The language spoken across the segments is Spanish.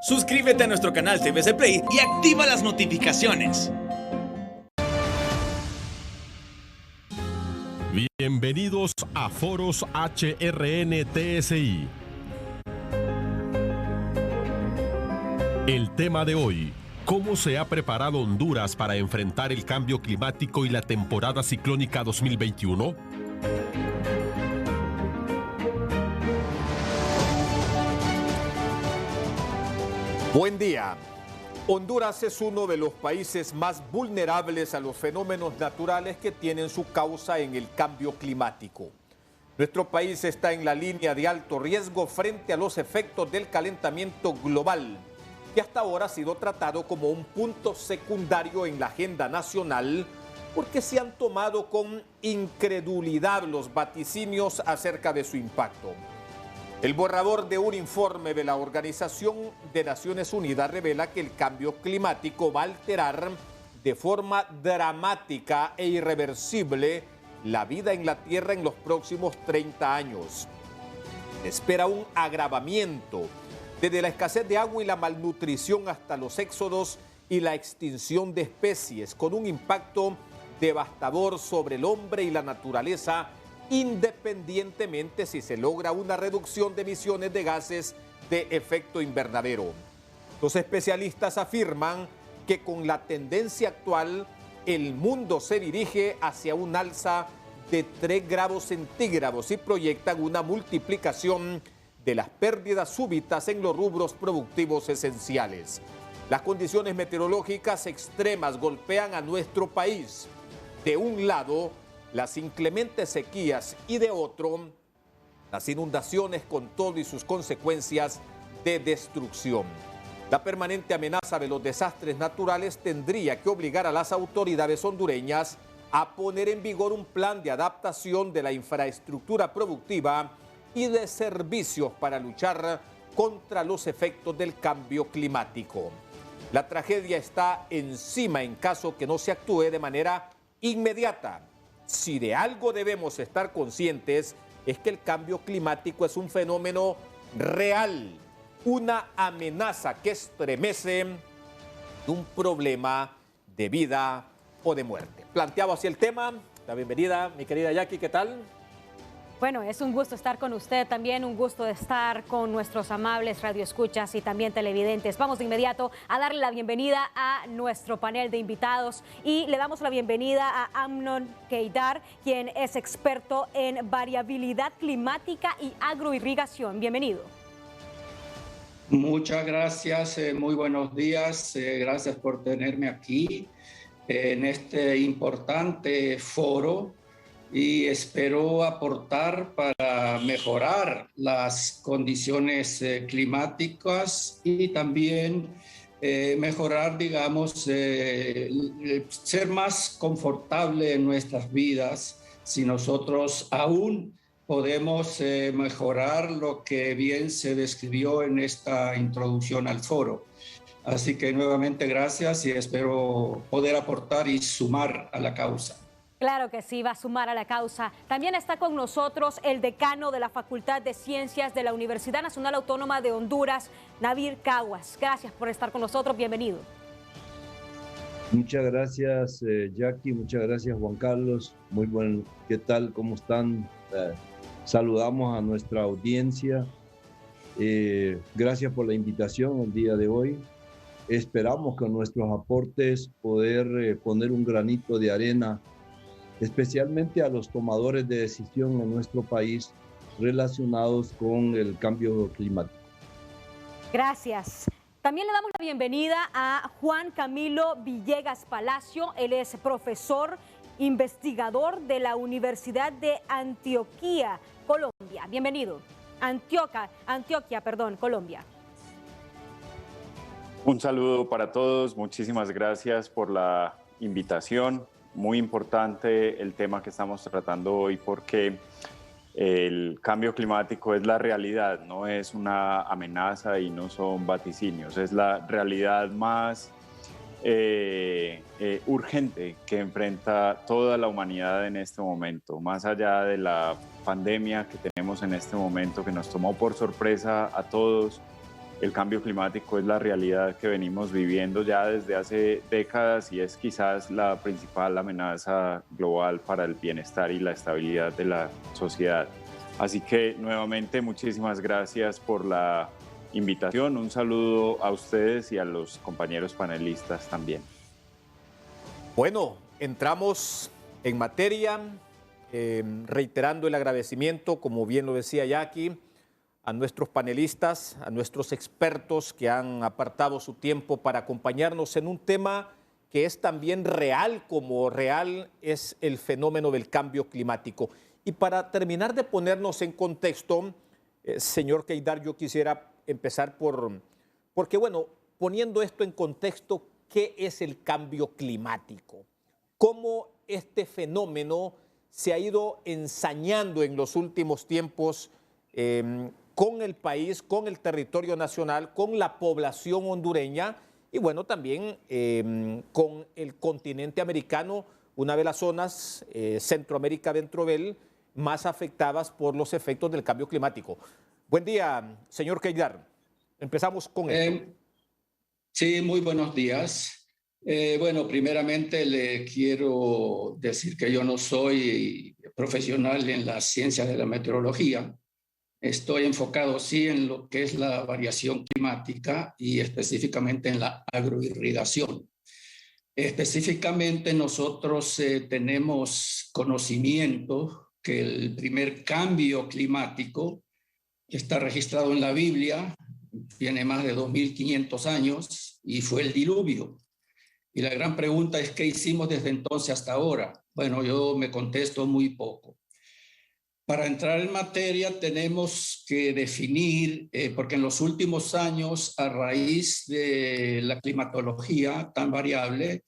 Suscríbete a nuestro canal TVC Play y activa las notificaciones. Bienvenidos a Foros HRN-TSI. El tema de hoy: ¿cómo se ha preparado Honduras para enfrentar el cambio climático y la temporada ciclónica 2021? Buen día. Honduras es uno de los países más vulnerables a los fenómenos naturales que tienen su causa en el cambio climático. Nuestro país está en la línea de alto riesgo frente a los efectos del calentamiento global, que hasta ahora ha sido tratado como un punto secundario en la agenda nacional porque se han tomado con incredulidad los vaticinios acerca de su impacto. El borrador de un informe de la Organización de Naciones Unidas revela que el cambio climático va a alterar de forma dramática e irreversible la vida en la Tierra en los próximos 30 años. Espera un agravamiento desde la escasez de agua y la malnutrición hasta los éxodos y la extinción de especies, con un impacto devastador sobre el hombre y la naturaleza, independientemente si se logra una reducción de emisiones de gases de efecto invernadero. Los especialistas afirman que con la tendencia actual, el mundo se dirige hacia un alza de 3 grados centígrados y proyectan una multiplicación de las pérdidas súbitas en los rubros productivos esenciales. Las condiciones meteorológicas extremas golpean a nuestro país. De un lado, las inclementes sequías y de otro, las inundaciones con todo y sus consecuencias de destrucción. La permanente amenaza de los desastres naturales tendría que obligar a las autoridades hondureñas a poner en vigor un plan de adaptación de la infraestructura productiva y de servicios para luchar contra los efectos del cambio climático. La tragedia está encima en caso que no se actúe de manera inmediata. Si de algo debemos estar conscientes es que el cambio climático es un fenómeno real, una amenaza que estremece, un problema de vida o de muerte. Planteado así el tema, la bienvenida, mi querida Jackie, ¿qué tal? Bueno, es un gusto estar con usted también, un gusto de estar con nuestros amables radioescuchas y también televidentes. Vamos de inmediato a darle la bienvenida a nuestro panel de invitados y le damos la bienvenida a Amnon Keidar, quien es experto en variabilidad climática y agroirrigación. Bienvenido. Muchas gracias, muy buenos días, gracias por tenerme aquí en este importante foro. Y espero aportar para mejorar las condiciones climáticas y también mejorar, digamos, ser más confortable en nuestras vidas si nosotros aún podemos mejorar lo que bien se describió en esta introducción al foro. Así que nuevamente gracias y espero poder aportar y sumar a la causa. Claro que sí, va a sumar a la causa. También está con nosotros el decano de la Facultad de Ciencias de la Universidad Nacional Autónoma de Honduras, Nabil Caguas. Gracias por estar con nosotros, bienvenido. Muchas gracias, Jackie, muchas gracias, Juan Carlos. Muy buen, ¿qué tal? ¿Cómo están? Saludamos a nuestra audiencia. Gracias por la invitación el día de hoy. Esperamos con nuestros aportes poder poner un granito de arena, especialmente a los tomadores de decisión en nuestro país relacionados con el cambio climático. Gracias. También le damos la bienvenida a Juan Camilo Villegas Palacio. Él es profesor investigador de la Universidad de Antioquia, Colombia. Bienvenido. Antioquia, Colombia. Un saludo para todos. Muchísimas gracias por la invitación. Muy importante el tema que estamos tratando hoy porque el cambio climático es la realidad, no es una amenaza y no son vaticinios, es la realidad más urgente que enfrenta toda la humanidad en este momento, más allá de la pandemia que tenemos en este momento que nos tomó por sorpresa a todos. el cambio climático es la realidad que venimos viviendo ya desde hace décadas y es quizás la principal amenaza global para el bienestar y la estabilidad de la sociedad. Así que nuevamente muchísimas gracias por la invitación. Un saludo a ustedes y a los compañeros panelistas también. Bueno, entramos en materia, reiterando el agradecimiento, como bien lo decía Jackie, a nuestros panelistas, a nuestros expertos que han apartado su tiempo para acompañarnos en un tema que es también real, como real es el fenómeno del cambio climático. Y para terminar de ponernos en contexto, señor Keydar, yo quisiera empezar porque bueno, poniendo esto en contexto, ¿qué es el cambio climático? ¿Cómo este fenómeno se ha ido ensañando en los últimos tiempos con el país, con el territorio nacional, con la población hondureña y bueno, también con el continente americano, una de las zonas, Centroamérica dentro de él, más afectadas por los efectos del cambio climático? Buen día, señor Keydar. Empezamos con esto. Sí, muy buenos días. Bueno, primeramente le quiero decir que yo no soy profesional en las ciencias de la meteorología. Estoy enfocado sí en lo que es la variación climática y específicamente en la agroirrigación. Específicamente nosotros tenemos conocimiento que el primer cambio climático está registrado en la Biblia, tiene más de 2500 años y fue el diluvio. Y la gran pregunta es, ¿qué hicimos desde entonces hasta ahora? Bueno, yo me contesto muy poco. Para entrar en materia tenemos que definir, porque en los últimos años, a raíz de la climatología tan variable,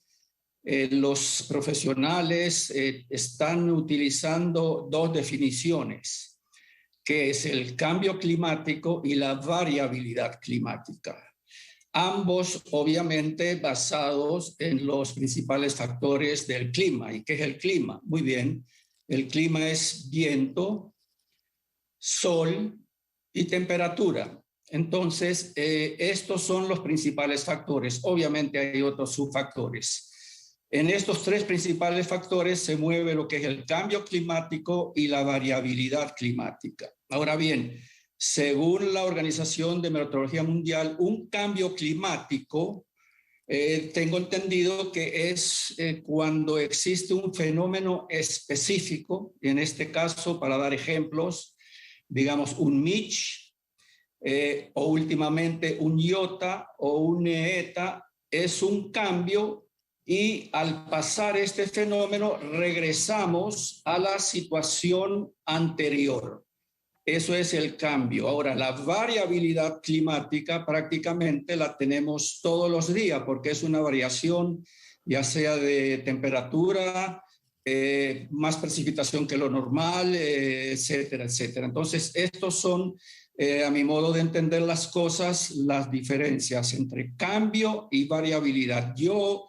los profesionales están utilizando dos definiciones, que es el cambio climático y la variabilidad climática. Ambos, obviamente, basados en los principales factores del clima. ¿Y qué es el clima? Muy bien, el clima es viento, sol y temperatura. Entonces, estos son los principales factores. Obviamente hay otros subfactores. En estos tres principales factores se mueve lo que es el cambio climático y la variabilidad climática. Ahora bien, según la Organización de Meteorología Mundial, un cambio climático, tengo entendido que es cuando existe un fenómeno específico, en este caso, para dar ejemplos, digamos un Mitch, o últimamente un Iota o un Eta, es un cambio y al pasar este fenómeno regresamos a la situación anterior. Eso es el cambio. Ahora, la variabilidad climática prácticamente la tenemos todos los días porque es una variación ya sea de temperatura, más precipitación que lo normal, etcétera, etcétera. Entonces, estos son, a mi modo de entender las cosas, las diferencias entre cambio y variabilidad. Yo,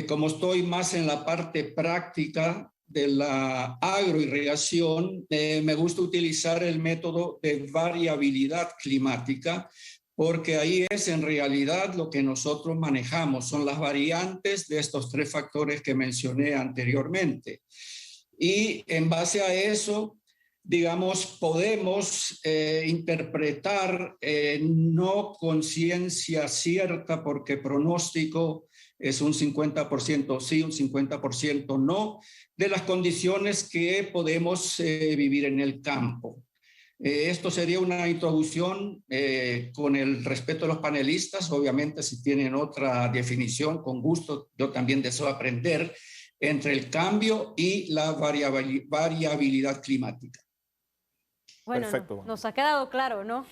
como estoy más en la parte práctica de la agroirrigación, me gusta utilizar el método de variabilidad climática, porque ahí es en realidad lo que nosotros manejamos, son las variantes de estos tres factores que mencioné anteriormente. Y en base a eso, digamos, podemos interpretar no con ciencia cierta, porque pronóstico es un 50% sí, un 50% no, de las condiciones que podemos vivir en el campo. Esto sería una introducción con el respeto de los panelistas. Obviamente, si tienen otra definición, con gusto, yo también deseo aprender entre el cambio y la variabilidad climática. Bueno, Perfecto. nos ha quedado claro, ¿no?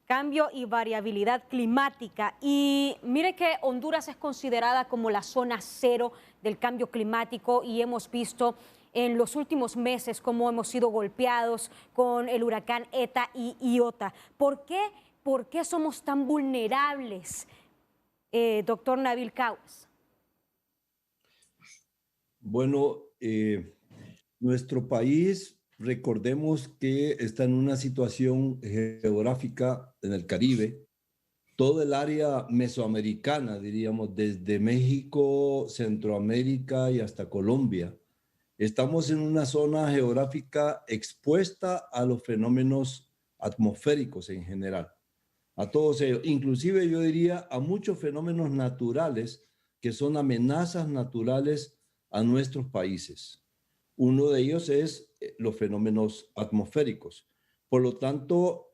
Cambio y variabilidad climática. Y mire que Honduras es considerada como la zona cero del cambio climático y hemos visto en los últimos meses cómo hemos sido golpeados con el huracán Eta y Iota. ¿Por qué somos tan vulnerables, doctor Nabil Caues? Bueno, nuestro país, recordemos que está en una situación geográfica en el Caribe, todo el área mesoamericana, diríamos, desde México, Centroamérica y hasta Colombia. Estamos en una zona geográfica expuesta a los fenómenos atmosféricos en general, a todos ellos, inclusive yo diría a muchos fenómenos naturales que son amenazas naturales a nuestros países. Uno de ellos es los fenómenos atmosféricos. Por lo tanto,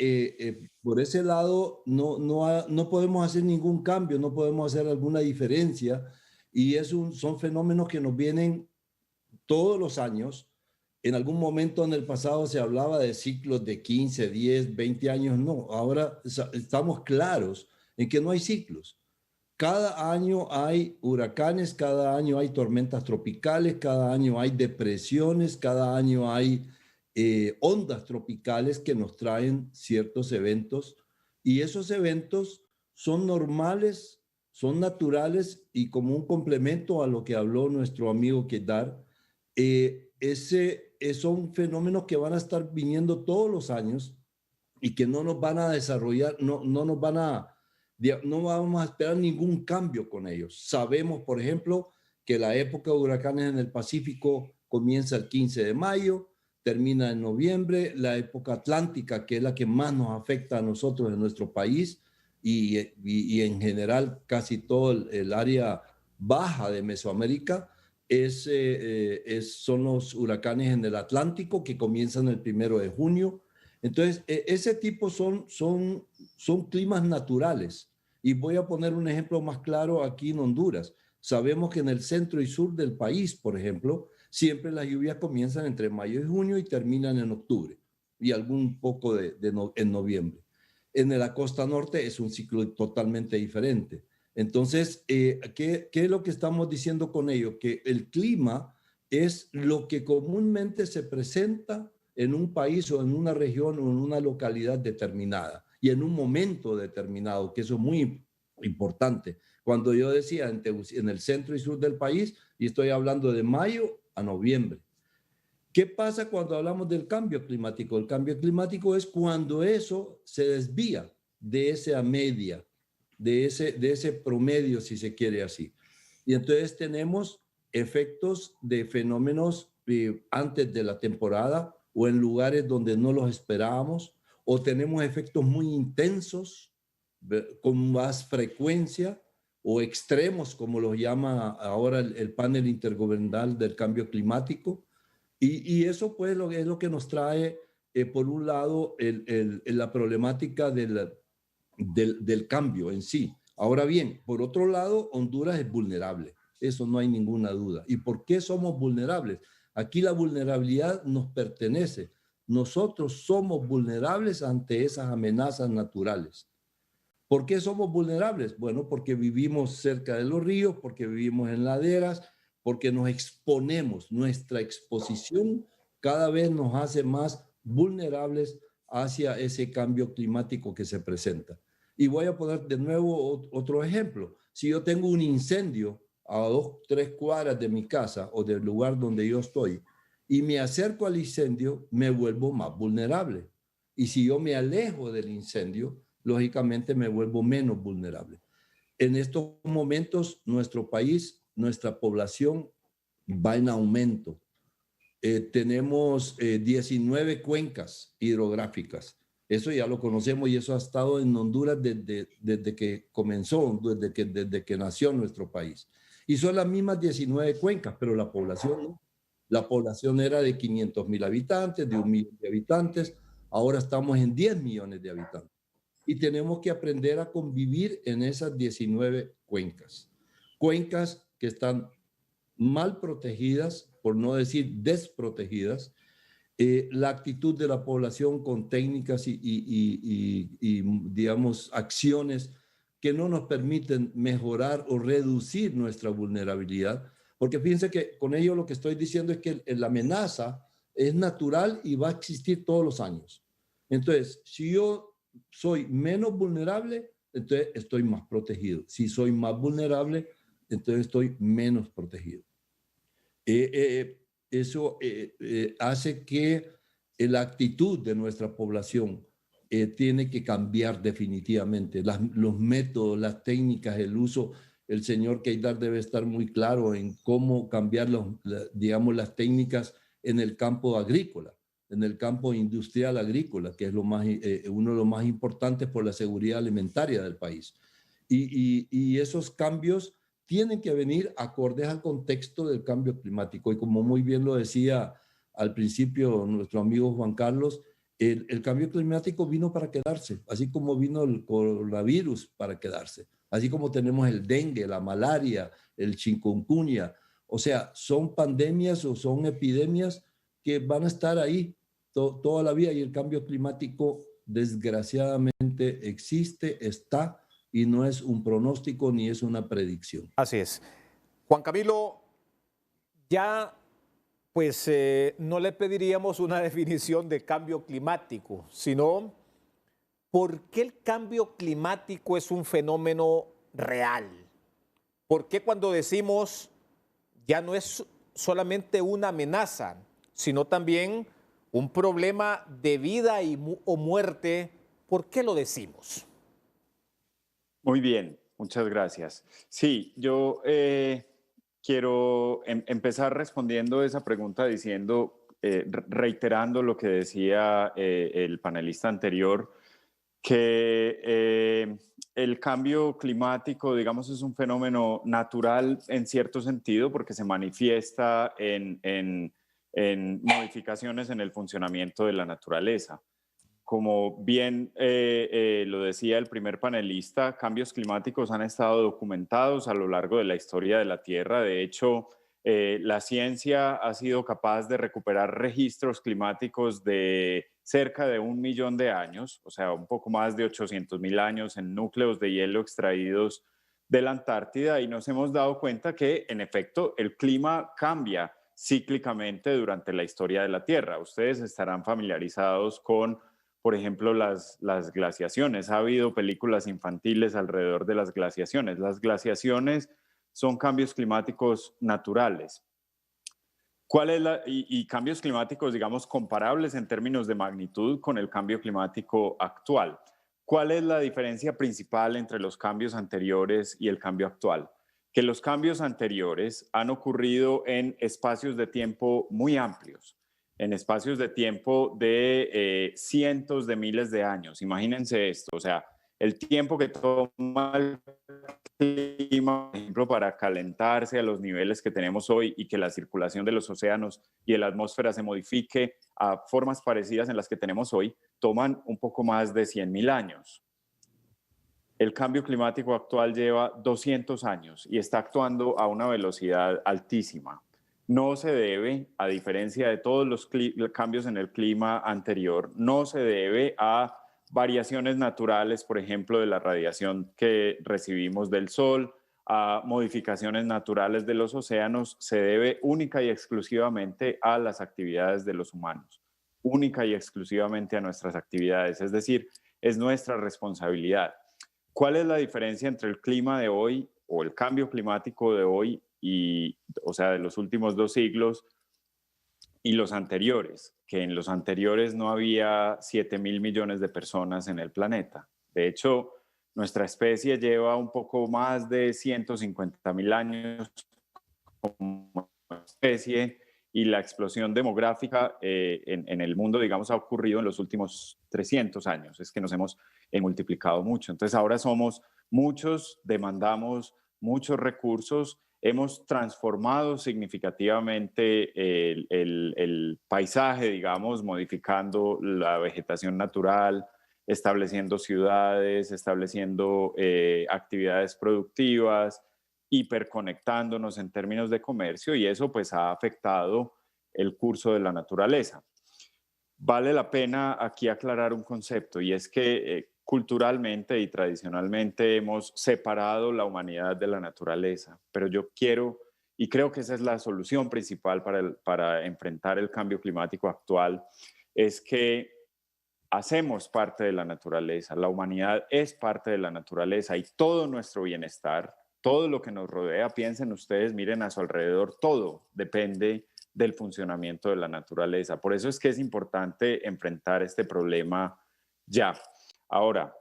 por ese lado no podemos hacer ningún cambio, no podemos hacer alguna diferencia, y son fenómenos que nos vienen todos los años. En algún momento en el pasado se hablaba de ciclos de 15, 10, 20 años. No, ahora estamos claros en que no hay ciclos. Cada año hay huracanes, cada año hay tormentas tropicales, cada año hay depresiones, cada año hay ondas tropicales que nos traen ciertos eventos, y esos eventos son normales, son naturales, y como un complemento a lo que habló nuestro amigo Kedar, son fenómenos que van a estar viniendo todos los años y que no nos van a desarrollar, no vamos a esperar ningún cambio con ellos. Sabemos, por ejemplo, que la época de huracanes en el Pacífico comienza el 15 de mayo, termina en noviembre. La época atlántica, que es la que más nos afecta a nosotros en nuestro país y en general casi todo el área baja de Mesoamérica, son los huracanes en el Atlántico, que comienzan el 1 de junio. Entonces, ese tipo son climas naturales. Y voy a poner un ejemplo más claro aquí en Honduras. Sabemos que en el centro y sur del país, por ejemplo, siempre las lluvias comienzan entre mayo y junio y terminan en octubre, y algún poco en noviembre. En la costa norte es un ciclo totalmente diferente. Entonces, ¿qué es lo que estamos diciendo con ello? Que el clima es lo que comúnmente se presenta en un país o en una región o en una localidad determinada y en un momento determinado, que eso es muy importante. Cuando yo decía en el centro y sur del país, y estoy hablando de mayo a noviembre. ¿Qué pasa cuando hablamos del cambio climático? El cambio climático es cuando eso se desvía de esa media, de ese promedio, si se quiere así. Y entonces tenemos efectos de fenómenos antes de la temporada o en lugares donde no los esperábamos, o tenemos efectos muy intensos con más frecuencia, o extremos, como los llama ahora el panel intergubernamental del cambio climático. Y eso pues es lo que nos trae, por un lado, la problemática del cambio en sí. Ahora bien, por otro lado, Honduras es vulnerable. Eso no hay ninguna duda. ¿Y por qué somos vulnerables? Aquí la vulnerabilidad nos pertenece. Nosotros somos vulnerables ante esas amenazas naturales. ¿Por qué somos vulnerables? Bueno, porque vivimos cerca de los ríos, porque vivimos en laderas, porque nos exponemos. Nuestra exposición cada vez nos hace más vulnerables hacia ese cambio climático que se presenta. Y voy a poner de nuevo otro ejemplo. Si yo tengo un incendio a 2, 3 cuadras de mi casa o del lugar donde yo estoy, y me acerco al incendio, me vuelvo más vulnerable. Y si yo me alejo del incendio, lógicamente me vuelvo menos vulnerable. En estos momentos, nuestro país, nuestra población va en aumento. Tenemos 19 cuencas hidrográficas. Eso ya lo conocemos, y eso ha estado en Honduras desde que comenzó, desde que nació nuestro país. Y son las mismas 19 cuencas, pero la población no. La población era de 500,000 habitantes, de 1 millón de habitantes. Ahora estamos en 10 millones de habitantes. Y tenemos que aprender a convivir en esas 19 cuencas. Cuencas que están mal protegidas, por no decir desprotegidas. La actitud de la población con técnicas y digamos, acciones que no nos permiten mejorar o reducir nuestra vulnerabilidad. Porque fíjense que con ello lo que estoy diciendo es que la amenaza es natural y va a existir todos los años. Entonces, si yo soy menos vulnerable, entonces estoy más protegido. Si soy más vulnerable, entonces estoy menos protegido. Eso hace que la actitud de nuestra población tiene que cambiar definitivamente. Los métodos, las técnicas, el uso. El señor Keidar debe estar muy claro en cómo cambiar digamos, las técnicas en el campo agrícola, en el campo industrial agrícola, que es uno de los más importantes por la seguridad alimentaria del país. Y esos cambios tienen que venir acordes al contexto del cambio climático. Y como muy bien lo decía al principio nuestro amigo Juan Carlos, el cambio climático vino para quedarse, así como vino el coronavirus para quedarse, así como tenemos el dengue, la malaria, el chikungunya. O sea, son pandemias o son epidemias que van a estar ahí toda la vida, y el cambio climático desgraciadamente existe, está, y no es un pronóstico ni es una predicción. Así es. Juan Camilo, ya pues no le pediríamos una definición de cambio climático, sino ¿por qué el cambio climático es un fenómeno real? ¿Por qué cuando decimos ya no es solamente una amenaza, sino también un problema de vida o muerte? ¿Por qué lo decimos? Muy bien, muchas gracias. Sí, yo quiero empezar respondiendo esa pregunta diciendo, reiterando lo que decía el panelista anterior, que el cambio climático, digamos, es un fenómeno natural en cierto sentido porque se manifiesta en modificaciones en el funcionamiento de la naturaleza. Como bien lo decía el primer panelista, cambios climáticos han estado documentados a lo largo de la historia de la Tierra. De hecho, la ciencia ha sido capaz de recuperar registros climáticos de cerca de 1 millón de años, o sea, un poco más de 800.000 años en núcleos de hielo extraídos de la Antártida, y nos hemos dado cuenta que, en efecto, el clima cambia cíclicamente durante la historia de la Tierra. Ustedes estarán familiarizados con, por ejemplo, las glaciaciones. Ha habido películas infantiles alrededor de las glaciaciones. Las glaciaciones son cambios climáticos naturales. Y cambios climáticos, digamos, comparables en términos de magnitud con el cambio climático actual. ¿Cuál es la diferencia principal entre los cambios anteriores y el cambio actual? Que los cambios anteriores han ocurrido en espacios de tiempo muy amplios, en espacios de tiempo de cientos de miles de años. Imagínense esto, o sea, el tiempo que toma el clima, por ejemplo, para calentarse a los niveles que tenemos hoy y que la circulación de los océanos y de la atmósfera se modifique a formas parecidas en las que tenemos hoy, toman un poco más de 100.000 años. El cambio climático actual lleva 200 años y está actuando a una velocidad altísima. No se debe, a diferencia de todos los cambios en el clima anterior, no se debe a variaciones naturales, por ejemplo, de la radiación que recibimos del Sol, a modificaciones naturales de los océanos, se debe única y exclusivamente a las actividades de los humanos, única y exclusivamente a nuestras actividades, es decir, es nuestra responsabilidad. ¿Cuál es la diferencia entre el clima de hoy o el cambio climático de hoy o sea, de los últimos 2 siglos y los anteriores? Que en los anteriores no había 7.000 millones de personas en el planeta. De hecho, nuestra especie lleva un poco más de 150.000 años como especie, y la explosión demográfica en el mundo, digamos, ha ocurrido en los últimos 300 años. Es que nos hemos multiplicado mucho. Entonces ahora somos muchos, demandamos muchos recursos, hemos transformado significativamente el paisaje, digamos, modificando la vegetación natural, estableciendo ciudades, estableciendo actividades productivas, hiperconectándonos en términos de comercio, y eso pues ha afectado el curso de la naturaleza. Vale la pena aquí aclarar un concepto, y es que culturalmente y tradicionalmente hemos separado la humanidad de la naturaleza, pero yo quiero y creo que esa es la solución principal para enfrentar el cambio climático actual, es que hacemos parte de la naturaleza, la humanidad es parte de la naturaleza, y todo nuestro bienestar, todo lo que nos rodea, piensen ustedes, miren a su alrededor, todo depende del funcionamiento de la naturaleza. Por eso es que es importante enfrentar este problema ya. Ahora,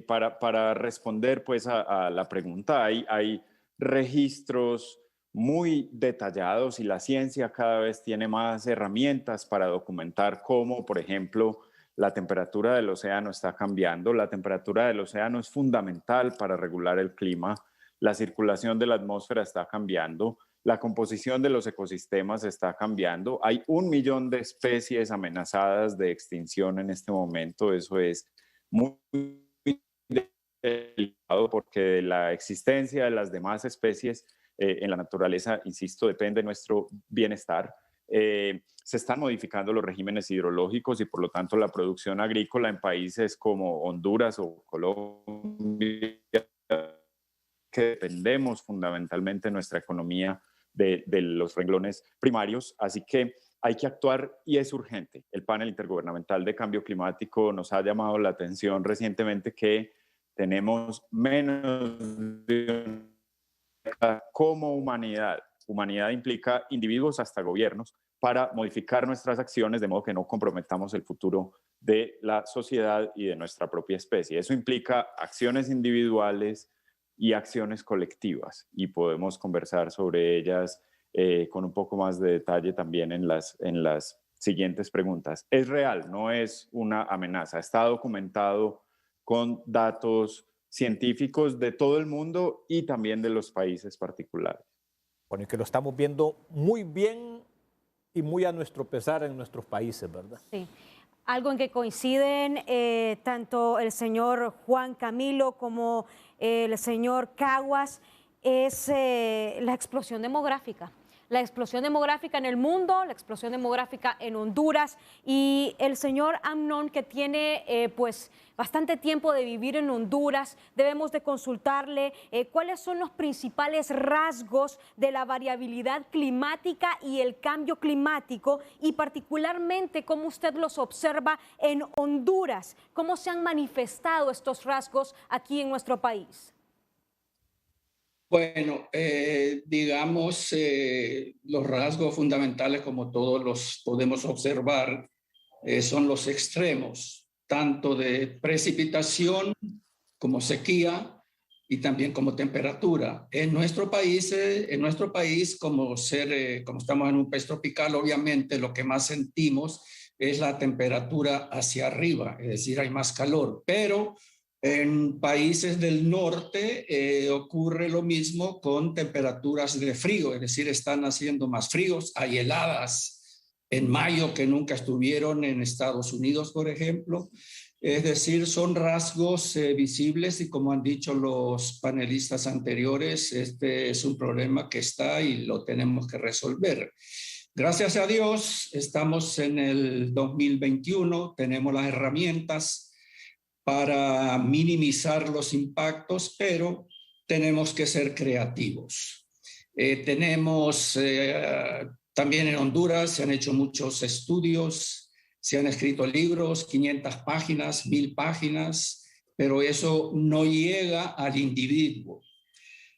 para responder pues a la pregunta, hay registros muy detallados y la ciencia cada vez tiene más herramientas para documentar cómo, por ejemplo, la temperatura del océano está cambiando. La temperatura del océano es fundamental para regular el clima. La circulación de la atmósfera está cambiando. La composición de los ecosistemas está cambiando. Hay 1 millón de especies amenazadas de extinción en este momento. Eso es muy delicado porque la existencia de las demás especies en la naturaleza, insisto, depende de nuestro bienestar. Se están modificando los regímenes hidrológicos y por lo tanto la producción agrícola en países como Honduras o Colombia, que dependemos fundamentalmente de nuestra economía de los renglones primarios. Así que hay que actuar y es urgente. El panel intergubernamental de cambio climático nos ha llamado la atención recientemente que tenemos menos de como humanidad. Humanidad implica individuos hasta gobiernos para modificar nuestras acciones de modo que no comprometamos el futuro de la sociedad y de nuestra propia especie. Eso implica acciones individuales y acciones colectivas y podemos conversar sobre ellas con un poco más de detalle también en las siguientes preguntas. Es real, no es una amenaza. Está documentado con datos científicos de todo el mundo y también de los países particulares. Bueno, y que lo estamos viendo muy bien y muy a nuestro pesar en nuestros países, ¿verdad? Sí. Algo en que coinciden tanto el señor Juan Camilo como el señor Caguas es la explosión demográfica. La explosión demográfica en el mundo, la explosión demográfica en Honduras y el señor Amnon, que tiene pues bastante tiempo de vivir en Honduras, debemos de consultarle cuáles son los principales rasgos de la variabilidad climática y el cambio climático y particularmente cómo usted los observa en Honduras, cómo se han manifestado estos rasgos aquí en nuestro país. Bueno, digamos, los rasgos fundamentales, como todos los podemos observar, son los extremos, tanto de precipitación como sequía y también como temperatura. En nuestro país, como estamos en un país tropical, obviamente lo que más sentimos es la temperatura hacia arriba, es decir, hay más calor, pero en países del norte ocurre lo mismo con temperaturas de frío, es decir, están haciendo más fríos, hay heladas en mayo que nunca estuvieron en Estados Unidos, por ejemplo. Es decir, son rasgos visibles y como han dicho los panelistas anteriores, este es un problema que está y lo tenemos que resolver. Gracias a Dios, estamos en el 2021, tenemos las herramientas para minimizar los impactos, pero tenemos que ser creativos. También en Honduras se han hecho muchos estudios, se han escrito libros, 500 páginas, 1000 páginas, pero eso no llega al individuo.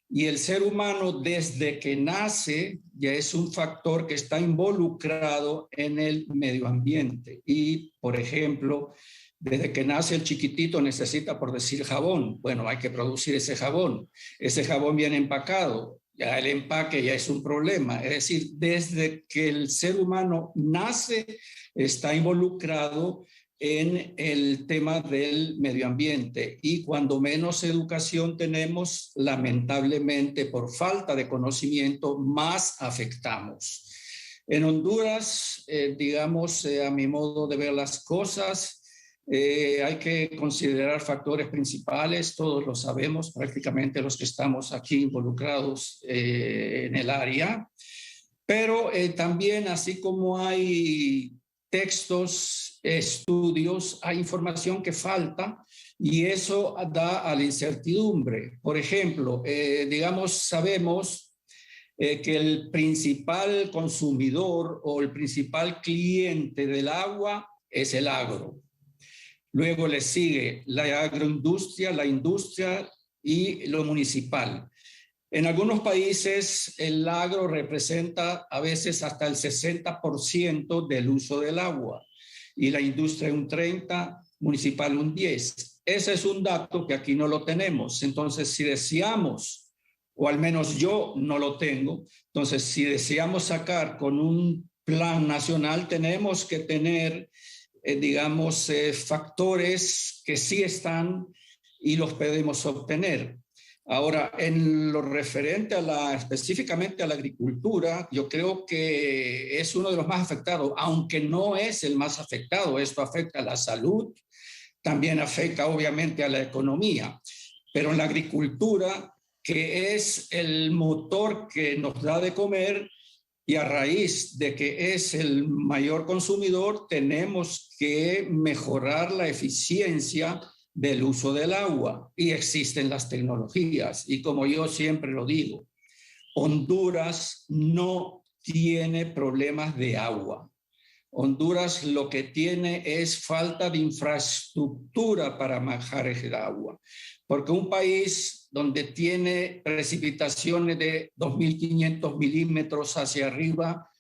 Y el ser humano desde que nace ya es un factor que está involucrado en el medio ambiente. Y, por ejemplo, desde que nace el chiquitito necesita, por decir, jabón. Bueno, hay que producir ese jabón. Ese jabón viene empacado. Ya el empaque ya es un problema. Es decir, desde que el ser humano nace está involucrado en el tema del medio ambiente y cuando menos educación tenemos, lamentablemente por falta de conocimiento, más afectamos. En Honduras, a mi modo de ver las cosas, hay que considerar factores principales, todos lo sabemos, prácticamente los que estamos aquí involucrados en el área, pero también así como hay textos, estudios, hay información que falta y eso da a la incertidumbre. Por ejemplo, sabemos que el principal consumidor o el principal cliente del agua es el agro. Luego le sigue la agroindustria, la industria y lo municipal. En algunos países el agro representa a veces hasta el 60% del uso del agua y la industria un 30%, municipal un 10%. Ese es un dato que aquí no lo tenemos. Entonces, si deseamos, o al menos yo no lo tengo, entonces si deseamos sacar con un plan nacional, tenemos que tener, digamos, factores que sí están y los podemos obtener. Ahora, en lo referente específicamente a la agricultura, yo creo que es uno de los más afectados, aunque no es el más afectado. Esto afecta a la salud, también afecta obviamente a la economía, pero en la agricultura, que es el motor que nos da de comer, y a raíz de que es el mayor consumidor, tenemos que mejorar la eficiencia del uso del agua, y existen las tecnologías. Y como yo siempre lo digo, Honduras no tiene problemas de agua. Honduras lo que tiene es falta de infraestructura para manejar el agua, porque un país donde tiene precipitaciones de 2.500 milímetros hacia arriba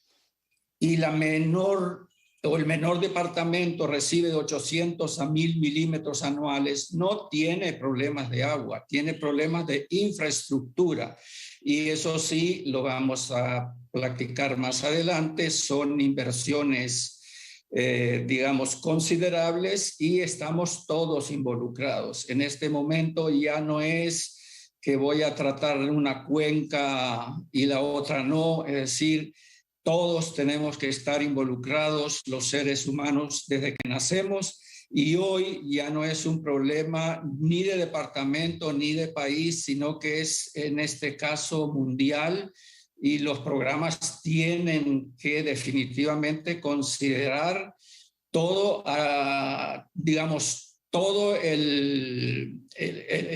y el menor departamento recibe de 800 a 1.000 milímetros anuales, no tiene problemas de agua, tiene problemas de infraestructura. Y eso sí, lo vamos a platicar más adelante, son inversiones, digamos, considerables, y estamos todos involucrados. En este momento ya no es que voy a tratar una cuenca y la otra no, es decir, todos tenemos que estar involucrados, los seres humanos, desde que nacemos, y hoy ya no es un problema ni de departamento ni de país, sino que es en este caso mundial, y los programas tienen que definitivamente considerar todo, digamos, todo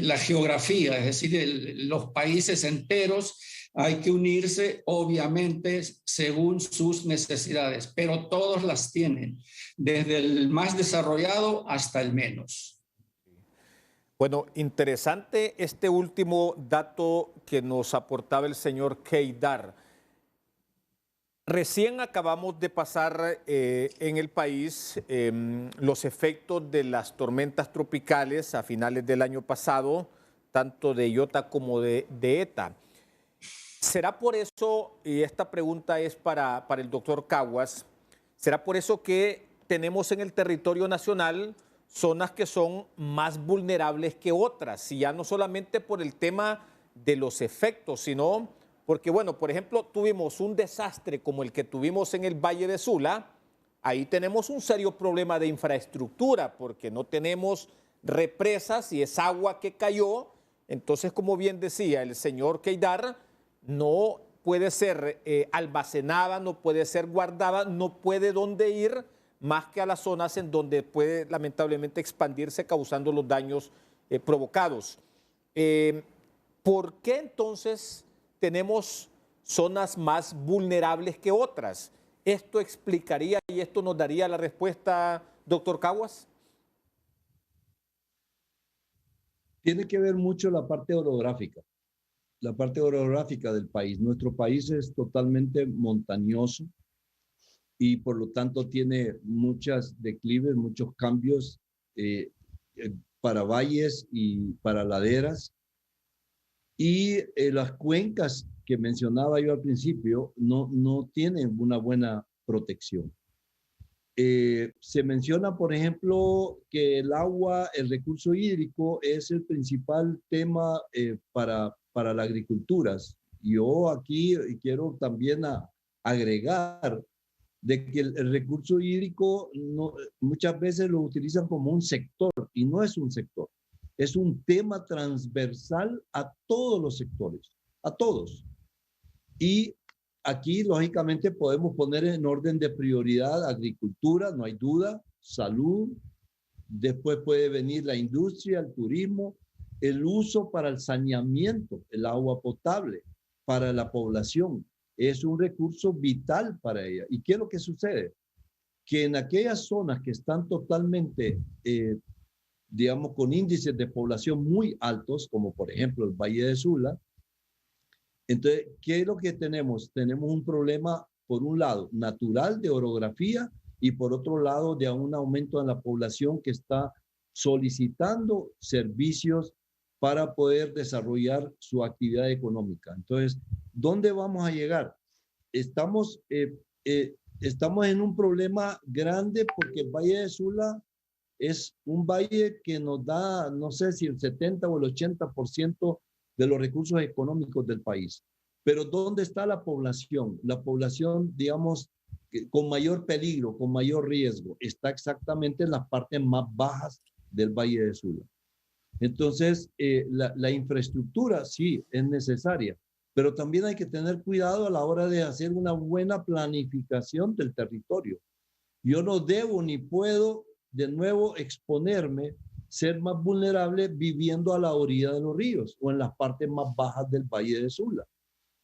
la geografía, es decir, los países enteros. Hay que unirse, obviamente, según sus necesidades, pero todos las tienen, desde el más desarrollado hasta el menos. Bueno, interesante este último dato que nos aportaba el señor Keydar. Recién acabamos de pasar en el país los efectos de las tormentas tropicales a finales del año pasado, tanto de Iota como de ETA. ¿Será por eso, y esta pregunta es para el doctor Caguas, será por eso que tenemos en el territorio nacional zonas que son más vulnerables que otras? Y ya no solamente por el tema de los efectos, sino porque, bueno, por ejemplo, tuvimos un desastre como el que tuvimos en el Valle de Sula. Ahí tenemos un serio problema de infraestructura porque no tenemos represas y es agua que cayó. Entonces, como bien decía el señor Keydar, no puede ser almacenada, no puede ser guardada, no puede dónde ir más que a las zonas en donde puede lamentablemente expandirse causando los daños provocados. ¿Por qué entonces tenemos zonas más vulnerables que otras? ¿Esto explicaría y esto nos daría la respuesta, doctor Caguas? Tiene que ver mucho la parte orográfica del país. Nuestro país es totalmente montañoso y por lo tanto tiene muchos declives, muchos cambios para valles y para laderas. Y las cuencas que mencionaba yo al principio no tienen una buena protección. Se menciona, por ejemplo, que el agua, el recurso hídrico es el principal tema para las agriculturas. Yo aquí quiero también agregar de que el recurso hídrico muchas veces lo utilizan como un sector y no es un sector. Es un tema transversal a todos los sectores, a todos. Y aquí, lógicamente, podemos poner en orden de prioridad agricultura, no hay duda, salud, después puede venir la industria, el turismo, el uso para el saneamiento, el agua potable para la población. Es un recurso vital para ella. ¿Y qué es lo que sucede? Que en aquellas zonas que están totalmente, digamos, con índices de población muy altos, como por ejemplo el Valle de Sula, entonces, ¿qué es lo que tenemos? Tenemos un problema, por un lado, natural de orografía y por otro lado de un aumento en la población que está solicitando servicios para poder desarrollar su actividad económica. Entonces, ¿dónde vamos a llegar? Estamos en un problema grande porque el Valle de Sula es un valle que nos da, no sé si el 70 o el 80% de los recursos económicos del país. Pero ¿dónde está la población? La población, digamos, con mayor peligro, con mayor riesgo, está exactamente en las partes más bajas del Valle de Sula. Entonces, la infraestructura sí es necesaria, pero también hay que tener cuidado a la hora de hacer una buena planificación del territorio. Yo no debo ni puedo de nuevo exponerme, ser más vulnerable viviendo a la orilla de los ríos o en las partes más bajas del Valle de Sula.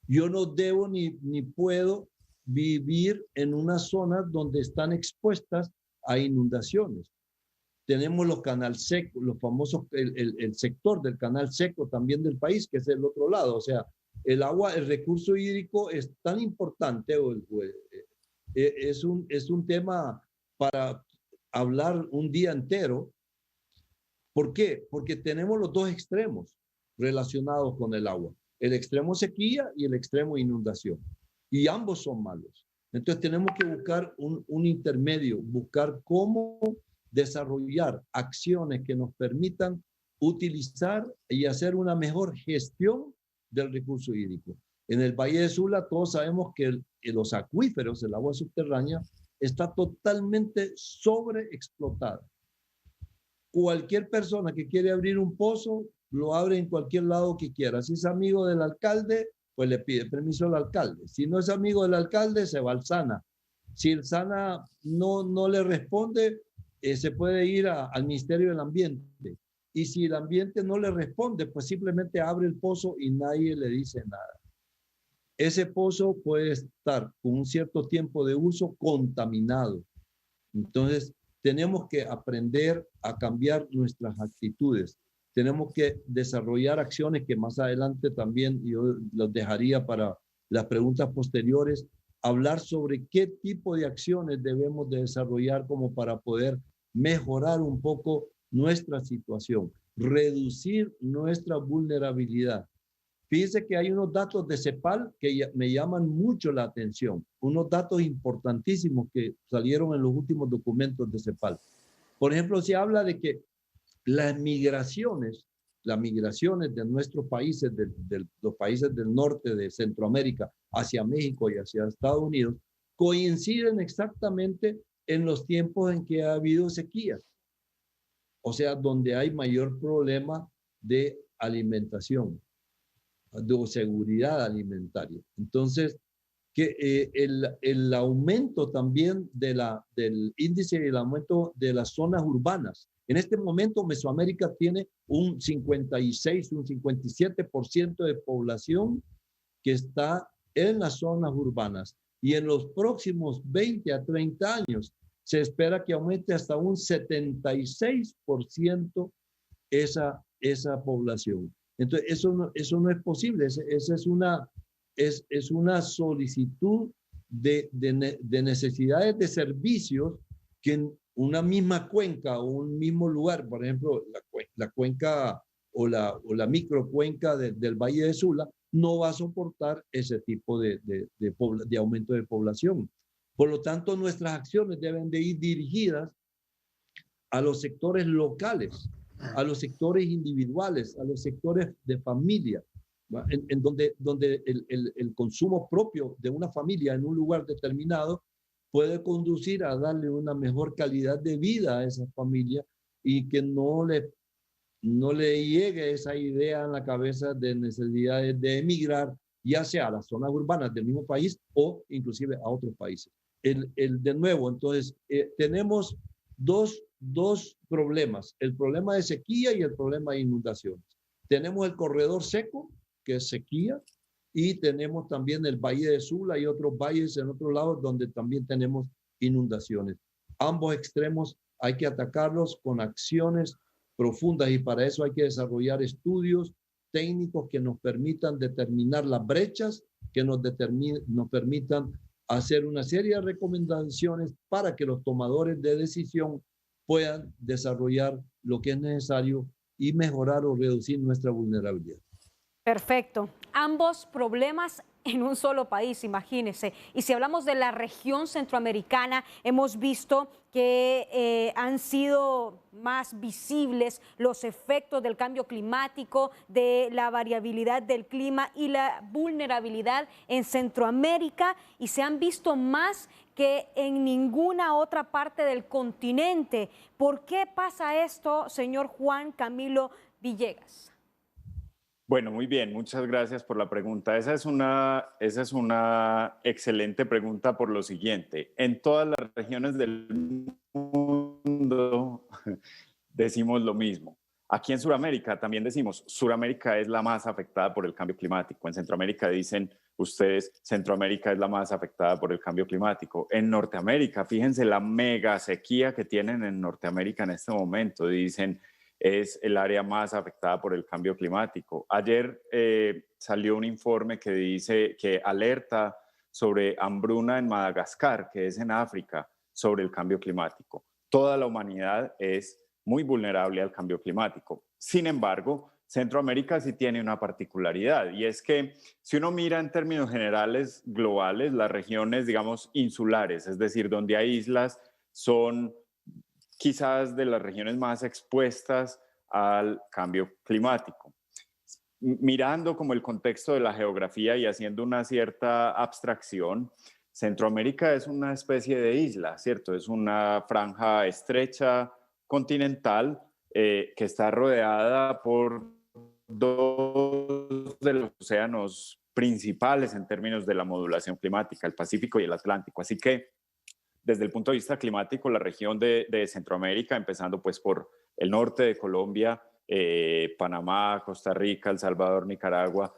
Yo no debo ni puedo vivir en unas zonas donde están expuestas a inundaciones. Tenemos los canales secos, los famosos, el sector del canal seco también del país, que es el otro lado. O sea, el agua, el recurso hídrico es tan importante, es un tema para hablar un día entero. ¿Por qué? Porque tenemos los dos extremos relacionados con el agua. El extremo sequía y el extremo inundación. Y ambos son malos. Entonces tenemos que buscar un intermedio, buscar cómo desarrollar acciones que nos permitan utilizar y hacer una mejor gestión del recurso hídrico. En el Valle de Sula todos sabemos que los acuíferos, el agua subterránea, está totalmente sobreexplotada. Cualquier persona que quiere abrir un pozo, lo abre en cualquier lado que quiera. Si es amigo del alcalde, pues le pide permiso al alcalde. Si no es amigo del alcalde, se va al SANA. Si el SANA no le responde, se puede ir al Ministerio del Ambiente. Y si el ambiente no le responde, pues simplemente abre el pozo y nadie le dice nada. Ese pozo puede estar con un cierto tiempo de uso contaminado. Entonces, tenemos que aprender a cambiar nuestras actitudes. Tenemos que desarrollar acciones que más adelante también yo los dejaría para las preguntas posteriores, hablar sobre qué tipo de acciones debemos de desarrollar como para poder mejorar un poco nuestra situación, reducir nuestra vulnerabilidad. Fíjense que hay unos datos de CEPAL que me llaman mucho la atención, unos datos importantísimos que salieron en los últimos documentos de CEPAL. Por ejemplo, se habla de que las migraciones de nuestros países, de los países del norte de Centroamérica hacia México y hacia Estados Unidos, coinciden exactamente en los tiempos en que ha habido sequías. O sea, donde hay mayor problema de alimentación, de seguridad alimentaria. Entonces, que el aumento también del índice y el aumento de las zonas urbanas. En este momento Mesoamérica tiene un 56, un 57% de población que está en las zonas urbanas. Y en los próximos 20 a 30 años se espera que aumente hasta un 76% esa población. Entonces, eso no es posible. Esa es una solicitud de necesidades de servicios que en una misma cuenca o un mismo lugar, por ejemplo, la cuenca o la microcuenca del Valle de Sula, no va a soportar ese tipo de aumento de población. Por lo tanto, nuestras acciones deben de ir dirigidas a los sectores locales, a los sectores individuales, a los sectores de familia, en donde el consumo propio de una familia en un lugar determinado puede conducir a darle una mejor calidad de vida a esa familia y que no le llegue esa idea en la cabeza de necesidades de emigrar, ya sea a las zonas urbanas del mismo país o inclusive a otros países. De nuevo, entonces, tenemos dos problemas, el problema de sequía y el problema de inundaciones. Tenemos el corredor seco, que es sequía, y tenemos también el Valle de Sula y otros valles en otros lados donde también tenemos inundaciones. Ambos extremos hay que atacarlos con acciones profundas y para eso hay que desarrollar estudios técnicos que nos permitan determinar las brechas, que nos permitan hacer una serie de recomendaciones para que los tomadores de decisión puedan desarrollar lo que es necesario y mejorar o reducir nuestra vulnerabilidad. Perfecto. Ambos problemas en un solo país, imagínense. Y si hablamos de la región centroamericana, hemos visto que han sido más visibles los efectos del cambio climático, de la variabilidad del clima y la vulnerabilidad en Centroamérica, y se han visto más que en ninguna otra parte del continente. ¿Por qué pasa esto, señor Juan Camilo Villegas? Bueno, muy bien, muchas gracias por la pregunta. Esa es una excelente pregunta por lo siguiente. En todas las regiones del mundo decimos lo mismo. Aquí en Sudamérica también decimos, Sudamérica es la más afectada por el cambio climático. En Centroamérica dicen ustedes, Centroamérica es la más afectada por el cambio climático. En Norteamérica, fíjense la mega sequía que tienen en Norteamérica en este momento. Dicen, es el área más afectada por el cambio climático. Ayer salió un informe que dice que alerta sobre hambruna en Madagascar, que es en África, sobre el cambio climático. Toda la humanidad es muy vulnerable al cambio climático. Sin embargo, Centroamérica sí tiene una particularidad, y es que si uno mira en términos generales globales, las regiones, digamos, insulares, es decir, donde hay islas, son quizás de las regiones más expuestas al cambio climático. Mirando como el contexto de la geografía y haciendo una cierta abstracción, Centroamérica es una especie de isla, ¿cierto? Es una franja estrecha continental que está rodeada por dos de los océanos principales en términos de la modulación climática, el Pacífico y el Atlántico. Así que desde el punto de vista climático, la región de Centroamérica, empezando pues por el norte de Colombia, Panamá, Costa Rica, El Salvador, Nicaragua,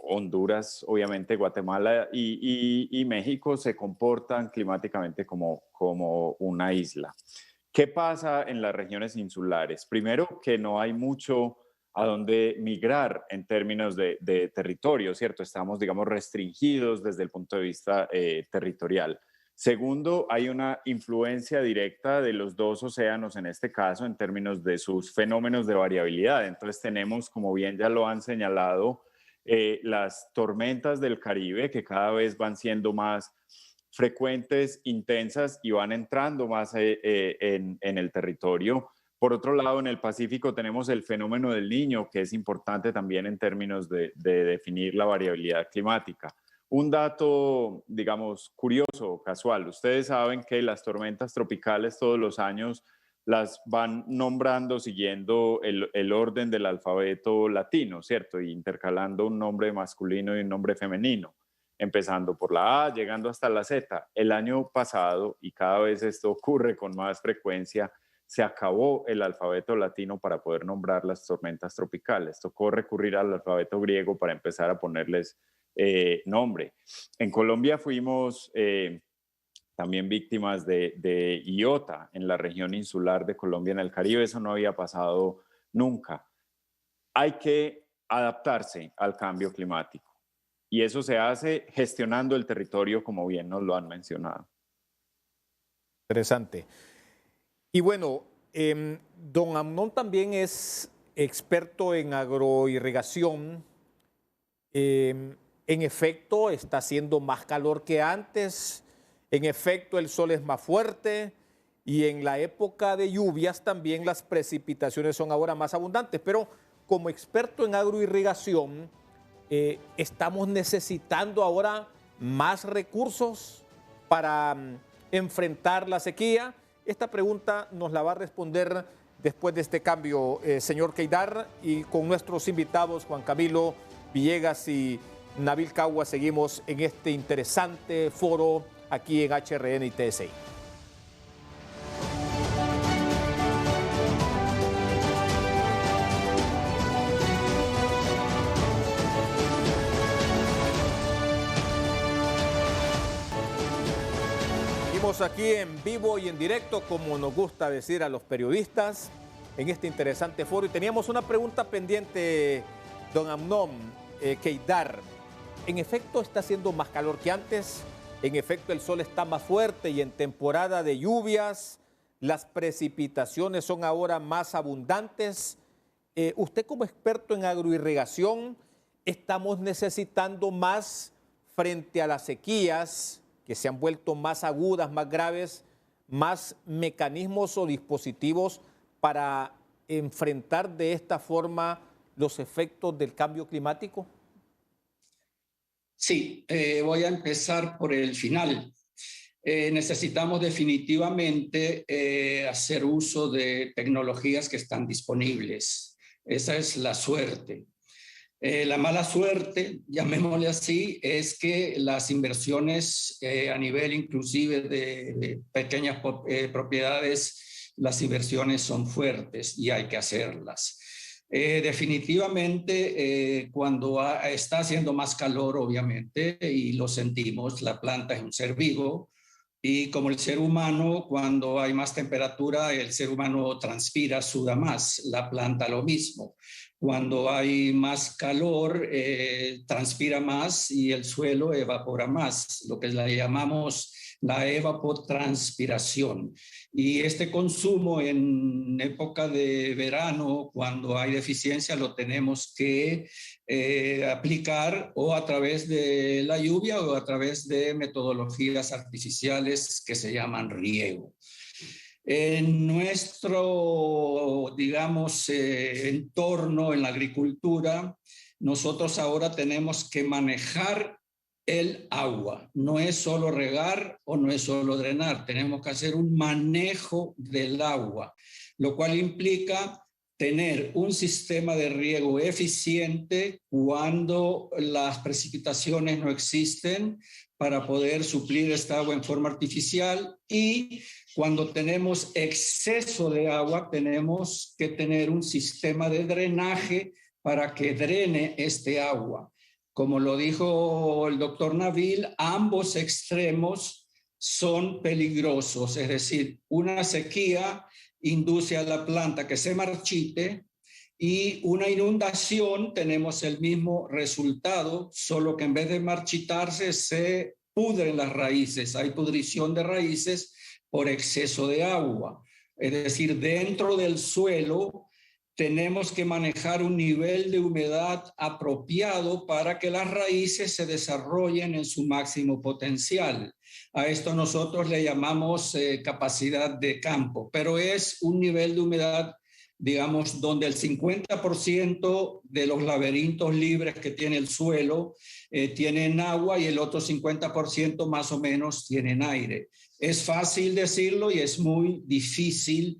Honduras, obviamente Guatemala y México se comportan climáticamente como una isla. ¿Qué pasa en las regiones insulares? Primero, que no hay mucho a dónde migrar en términos de territorio, ¿cierto? Estamos, digamos, restringidos desde el punto de vista territorial. Segundo, hay una influencia directa de los dos océanos en este caso en términos de sus fenómenos de variabilidad. Entonces tenemos, como bien ya lo han señalado, las tormentas del Caribe que cada vez van siendo más frecuentes, intensas y van entrando más en el territorio. Por otro lado, en el Pacífico tenemos el fenómeno del Niño, que es importante también en términos de definir la variabilidad climática. Un dato, digamos, curioso, casual. Ustedes saben que las tormentas tropicales todos los años las van nombrando siguiendo el orden del alfabeto latino, ¿cierto? Y intercalando un nombre masculino y un nombre femenino, empezando por la A, llegando hasta la Z. El año pasado, y cada vez esto ocurre con más frecuencia, se acabó el alfabeto latino para poder nombrar las tormentas tropicales. Tocó recurrir al alfabeto griego para empezar a ponerles nombre. En Colombia fuimos también víctimas de Iota en la región insular de Colombia en el Caribe. Eso no había pasado nunca. Hay que adaptarse al cambio climático y eso se hace gestionando el territorio, como bien nos lo han mencionado. Interesante. Y bueno, don Amnón también es experto en agroirrigación. En efecto, está haciendo más calor que antes. En efecto, el sol es más fuerte. Y en la época de lluvias también las precipitaciones son ahora más abundantes. Pero como experto en agroirrigación, estamos necesitando ahora más recursos para enfrentar la sequía. Esta pregunta nos la va a responder después de este cambio, señor Keydar, y con nuestros invitados Juan Camilo Villegas y Nabil Cagua seguimos en este interesante foro aquí en HRN y TSI. Aquí en vivo y en directo, como nos gusta decir a los periodistas, en este interesante foro. Y teníamos una pregunta pendiente, don Amnón Keydar. En efecto, está haciendo más calor que antes. En efecto, el sol está más fuerte y en temporada de lluvias las precipitaciones son ahora más abundantes. Usted como experto en agroirrigación, ¿estamos necesitando más frente a las sequías que se han vuelto más agudas, más graves, más mecanismos o dispositivos para enfrentar de esta forma los efectos del cambio climático? Sí, voy a empezar por el final. Necesitamos definitivamente hacer uso de tecnologías que están disponibles. Esa es la suerte. La mala suerte, llamémosle así, es que las inversiones a nivel inclusive de pequeñas propiedades, las inversiones son fuertes y hay que hacerlas. Definitivamente, cuando está haciendo más calor, obviamente, y lo sentimos, la planta es un ser vivo, y como el ser humano, cuando hay más temperatura, el ser humano transpira, suda más, la planta lo mismo. Cuando hay más calor, transpira más y el suelo evapora más, lo que le llamamos la evapotranspiración. Y este consumo en época de verano, cuando hay deficiencia, lo tenemos que aplicar o a través de la lluvia o a través de metodologías artificiales que se llaman riego. En nuestro, digamos, entorno en la agricultura, nosotros ahora tenemos que manejar el agua. No es solo regar o no es solo drenar, tenemos que hacer un manejo del agua, lo cual implica tener un sistema de riego eficiente cuando las precipitaciones no existen para poder suplir esta agua en forma artificial, y cuando tenemos exceso de agua tenemos que tener un sistema de drenaje para que drene este agua. Como lo dijo el doctor Nabil, ambos extremos son peligrosos, es decir, una sequía induce a la planta que se marchite y una inundación tenemos el mismo resultado, solo que en vez de marchitarse se pudren las raíces, hay pudrición de raíces por exceso de agua. Es decir, dentro del suelo tenemos que manejar un nivel de humedad apropiado para que las raíces se desarrollen en su máximo potencial. A esto nosotros le llamamos capacidad de campo, pero es un nivel de humedad, digamos, donde el 50% de los laberintos libres que tiene el suelo tienen agua y el otro 50% más o menos tienen aire. Es fácil decirlo y es muy difícil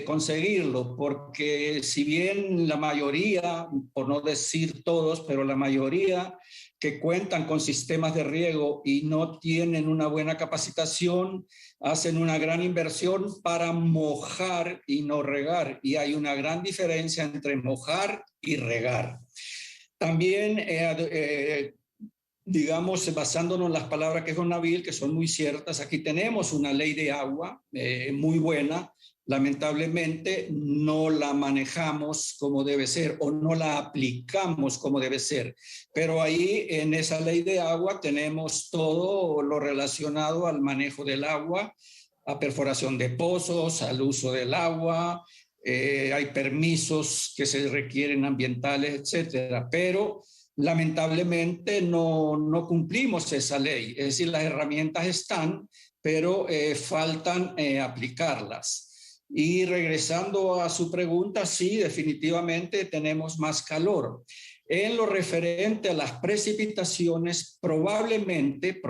conseguirlo, porque si bien la mayoría, por no decir todos, pero la mayoría que cuentan con sistemas de riego y no tienen una buena capacitación, hacen una gran inversión para mojar y no regar. Y hay una gran diferencia entre mojar y regar. También, digamos, basándonos en las palabras que dijo Nabil, que son muy ciertas, aquí tenemos una ley de agua muy buena. Lamentablemente no la manejamos como debe ser o no la aplicamos como debe ser. Pero ahí en esa ley de agua tenemos todo lo relacionado al manejo del agua, a perforación de pozos, al uso del agua, hay permisos que se requieren ambientales, etcétera. Pero lamentablemente no cumplimos esa ley. Es decir, las herramientas están, pero faltan aplicarlas. Y regresando a su pregunta, sí, definitivamente tenemos más calor. En lo referente a las precipitaciones, probablemente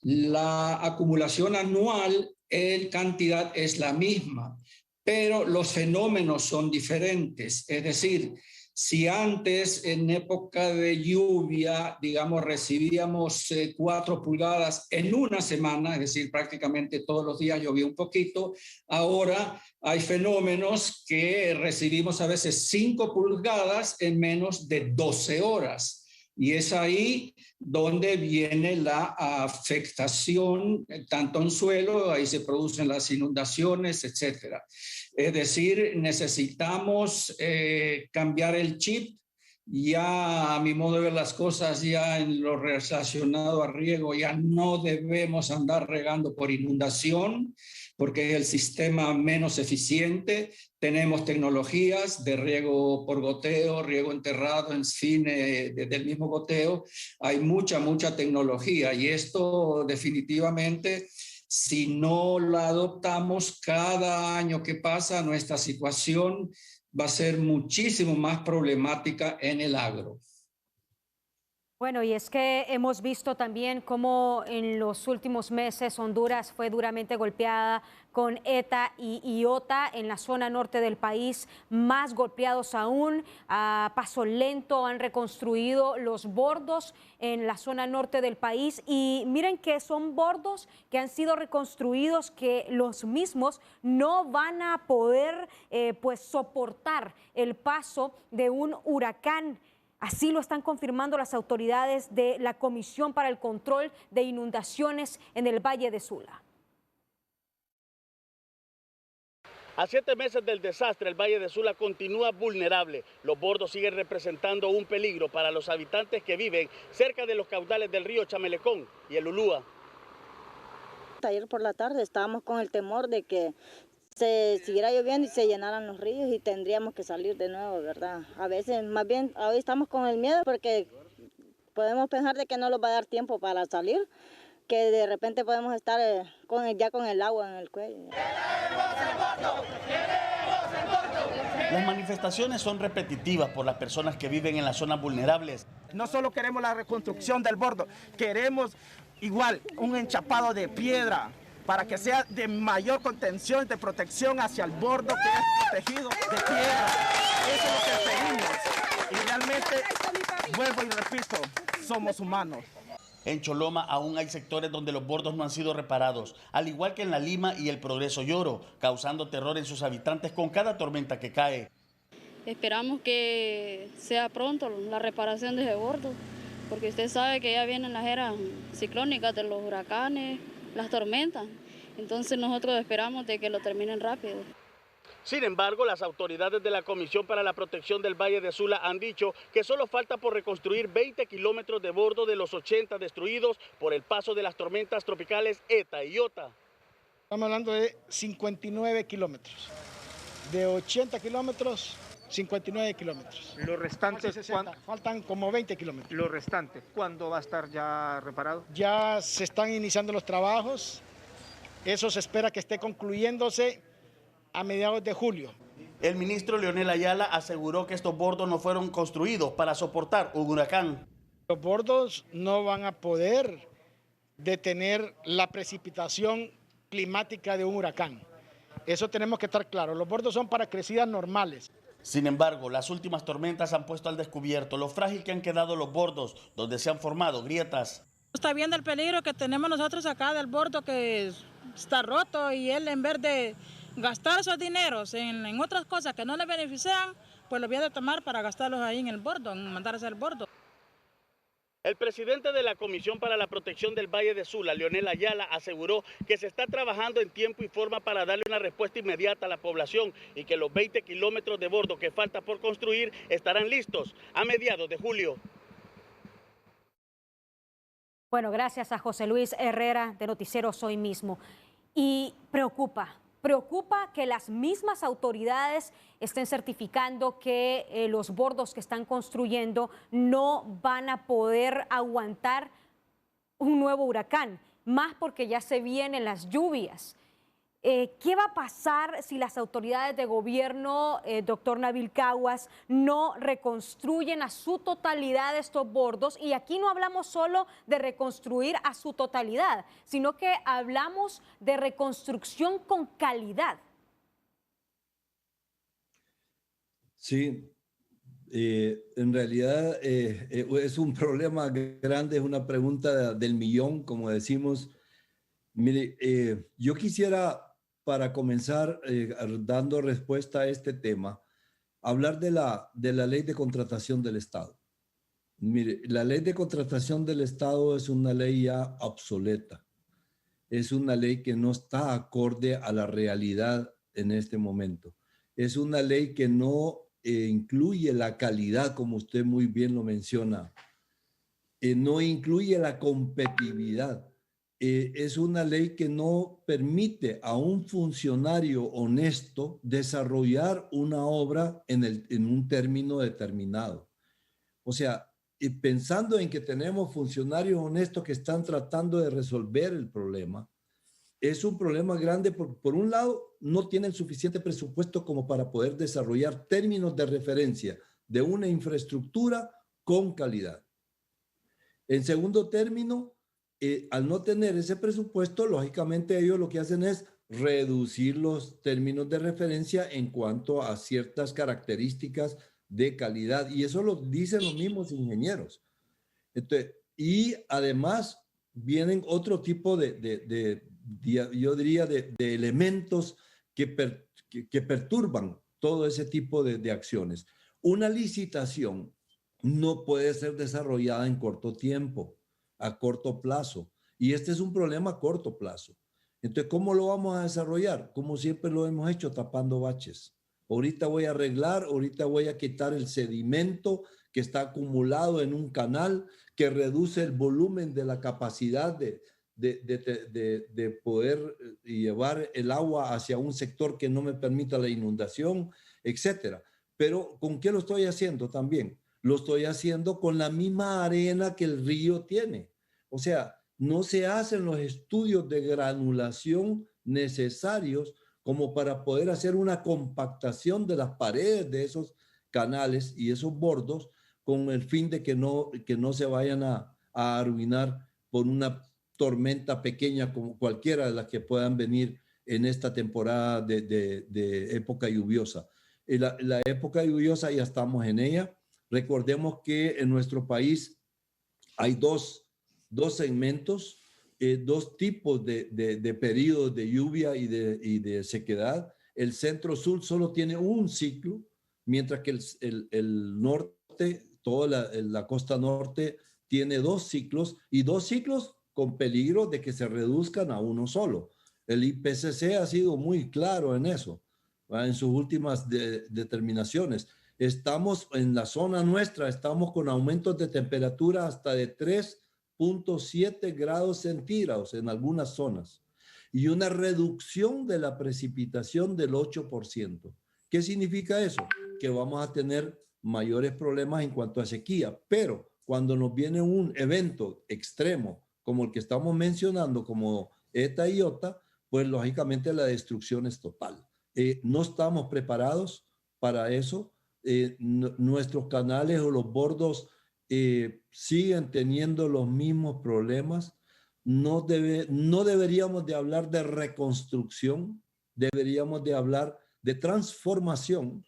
la acumulación anual en cantidad es la misma, pero los fenómenos son diferentes. Es decir, si antes en época de lluvia, digamos, recibíamos 4 pulgadas en una semana, es decir, prácticamente todos los días llovía un poquito, ahora hay fenómenos que recibimos a veces 5 pulgadas en menos de 12 horas. Y es ahí donde viene la afectación, tanto en suelo, ahí se producen las inundaciones, etcétera. Es decir, necesitamos cambiar el chip ya a mi modo de ver las cosas, ya en lo relacionado a riego, ya no debemos andar regando por inundación, porque es el sistema menos eficiente. Tenemos tecnologías de riego por goteo, riego enterrado, en fin, del mismo goteo. Hay mucha tecnología y esto definitivamente, si no la adoptamos cada año que pasa, nuestra situación va a ser muchísimo más problemática en el agro. Bueno, y es que hemos visto también cómo en los últimos meses Honduras fue duramente golpeada con ETA y Iota en la zona norte del país, más golpeados aún. A paso lento han reconstruido los bordos en la zona norte del país y miren que son bordos que han sido reconstruidos, que los mismos no van a poder pues soportar el paso de un huracán. Así lo están confirmando las autoridades de la Comisión para el Control de Inundaciones en el Valle de Sula. A 7 meses del desastre, el Valle de Sula continúa vulnerable. Los bordos siguen representando un peligro para los habitantes que viven cerca de los caudales del río Chamelecón y el Ulúa. Ayer por la tarde estábamos con el temor de que se siguiera lloviendo y se llenaran los ríos y tendríamos que salir de nuevo, ¿verdad? A veces, más bien, hoy estamos con el miedo porque podemos pensar de que no nos va a dar tiempo para salir, que de repente podemos estar ya con el agua en el cuello. Las manifestaciones son repetitivas por las personas que viven en las zonas vulnerables. No solo queremos la reconstrucción del bordo, queremos igual un enchapado de piedra, para que sea de mayor contención, de protección hacia el bordo que es protegido de tierra. Eso es lo que pedimos. Y realmente, vuelvo y repito, somos humanos. En Choloma aún hay sectores donde los bordos no han sido reparados, al igual que en La Lima y el Progreso Lloro, causando terror en sus habitantes con cada tormenta que cae. Esperamos que sea pronto la reparación de ese bordo, porque usted sabe que ya vienen las eras ciclónicas de los huracanes, las tormentas. Entonces nosotros esperamos de que lo terminen rápido. Sin embargo, las autoridades de la Comisión para la Protección del Valle de Sula han dicho que solo falta por reconstruir 20 kilómetros de bordo de los 80 destruidos por el paso de las tormentas tropicales ETA y Iota. Estamos hablando de 59 kilómetros. De 80 kilómetros, 59 kilómetros. Los restantes, faltan como 20 kilómetros. Los restantes, ¿cuándo va a estar ya reparado? Ya se están iniciando los trabajos. Eso se espera que esté concluyéndose a mediados de julio. El ministro Leonel Ayala aseguró que estos bordos no fueron construidos para soportar un huracán. Los bordos no van a poder detener la precipitación climática de un huracán. Eso tenemos que estar claros. Los bordos son para crecidas normales. Sin embargo, las últimas tormentas han puesto al descubierto lo frágil que han quedado los bordos, donde se han formado grietas. Está viendo el peligro que tenemos nosotros acá del bordo que está roto y él en vez de gastar esos dineros en otras cosas que no le benefician, pues los voy a tomar para gastarlos ahí en el bordo, en mandar hacia el bordo. El presidente de la Comisión para la Protección del Valle de Sula, Leonel Ayala, aseguró que se está trabajando en tiempo y forma para darle una respuesta inmediata a la población y que los 20 kilómetros de bordo que falta por construir estarán listos a mediados de julio. Bueno, gracias a José Luis Herrera de Noticieros Hoy Mismo. Y preocupa que las mismas autoridades estén certificando que los bordos que están construyendo no van a poder aguantar un nuevo huracán, más porque ya se vienen las lluvias. ¿Qué va a pasar si las autoridades de gobierno, doctor Nabil Caguas, no reconstruyen a su totalidad estos bordos? Y aquí no hablamos solo de reconstruir a su totalidad, sino que hablamos de reconstrucción con calidad. Sí, en realidad es un problema grande, es una pregunta del millón, como decimos. Mire, yo quisiera, para comenzar dando respuesta a este tema, hablar de la ley de contratación del Estado. Mire, la ley de contratación del Estado es una ley ya obsoleta. Es una ley que no está acorde a la realidad en este momento. Es una ley que no incluye la calidad, como usted muy bien lo menciona, no incluye la competitividad. Es una ley que no permite a un funcionario honesto desarrollar una obra en un término determinado. O sea, pensando en que tenemos funcionarios honestos que están tratando de resolver el problema, es un problema grande porque, por un lado, no tienen suficiente presupuesto como para poder desarrollar términos de referencia de una infraestructura con calidad. En segundo término, al no tener ese presupuesto, lógicamente ellos lo que hacen es reducir los términos de referencia en cuanto a ciertas características de calidad. Y eso lo dicen los mismos ingenieros. Entonces, y además vienen otro tipo yo diría, de elementos que perturban todo ese tipo de acciones. Una licitación no puede ser desarrollada en corto tiempo, a corto plazo. Y este es un problema a corto plazo. Entonces, ¿cómo lo vamos a desarrollar? Como siempre lo hemos hecho, tapando baches. Ahorita voy a arreglar, ahorita voy a quitar el sedimento que está acumulado en un canal, que reduce el volumen de la capacidad de poder llevar el agua hacia un sector que no me permita la inundación, etcétera. Pero ¿con qué lo estoy haciendo también? Lo estoy haciendo con la misma arena que el río tiene. O sea, no se hacen los estudios de granulación necesarios como para poder hacer una compactación de las paredes de esos canales y esos bordos con el fin de que no se vayan a arruinar por una tormenta pequeña como cualquiera de las que puedan venir en esta temporada de época lluviosa. La época lluviosa ya estamos en ella. Recordemos que en nuestro país hay dos segmentos, dos tipos de periodos de lluvia y de sequedad. El centro-sur solo tiene un ciclo, mientras que el norte, toda la costa norte, tiene dos ciclos y dos ciclos con peligro de que se reduzcan a uno solo. El IPCC ha sido muy claro en eso, ¿verdad? En sus últimas determinaciones. Estamos en la zona nuestra, estamos con aumentos de temperatura hasta de 3.7 grados centígrados en algunas zonas y una reducción de la precipitación del 8%. ¿Qué significa eso? Que vamos a tener mayores problemas en cuanto a sequía, pero cuando nos viene un evento extremo como el que estamos mencionando, como ETA y IOTA, pues lógicamente la destrucción es total. No estamos preparados para eso. Nuestros canales o los bordos siguen teniendo los mismos problemas. No deberíamos de hablar de reconstrucción, deberíamos de hablar de transformación.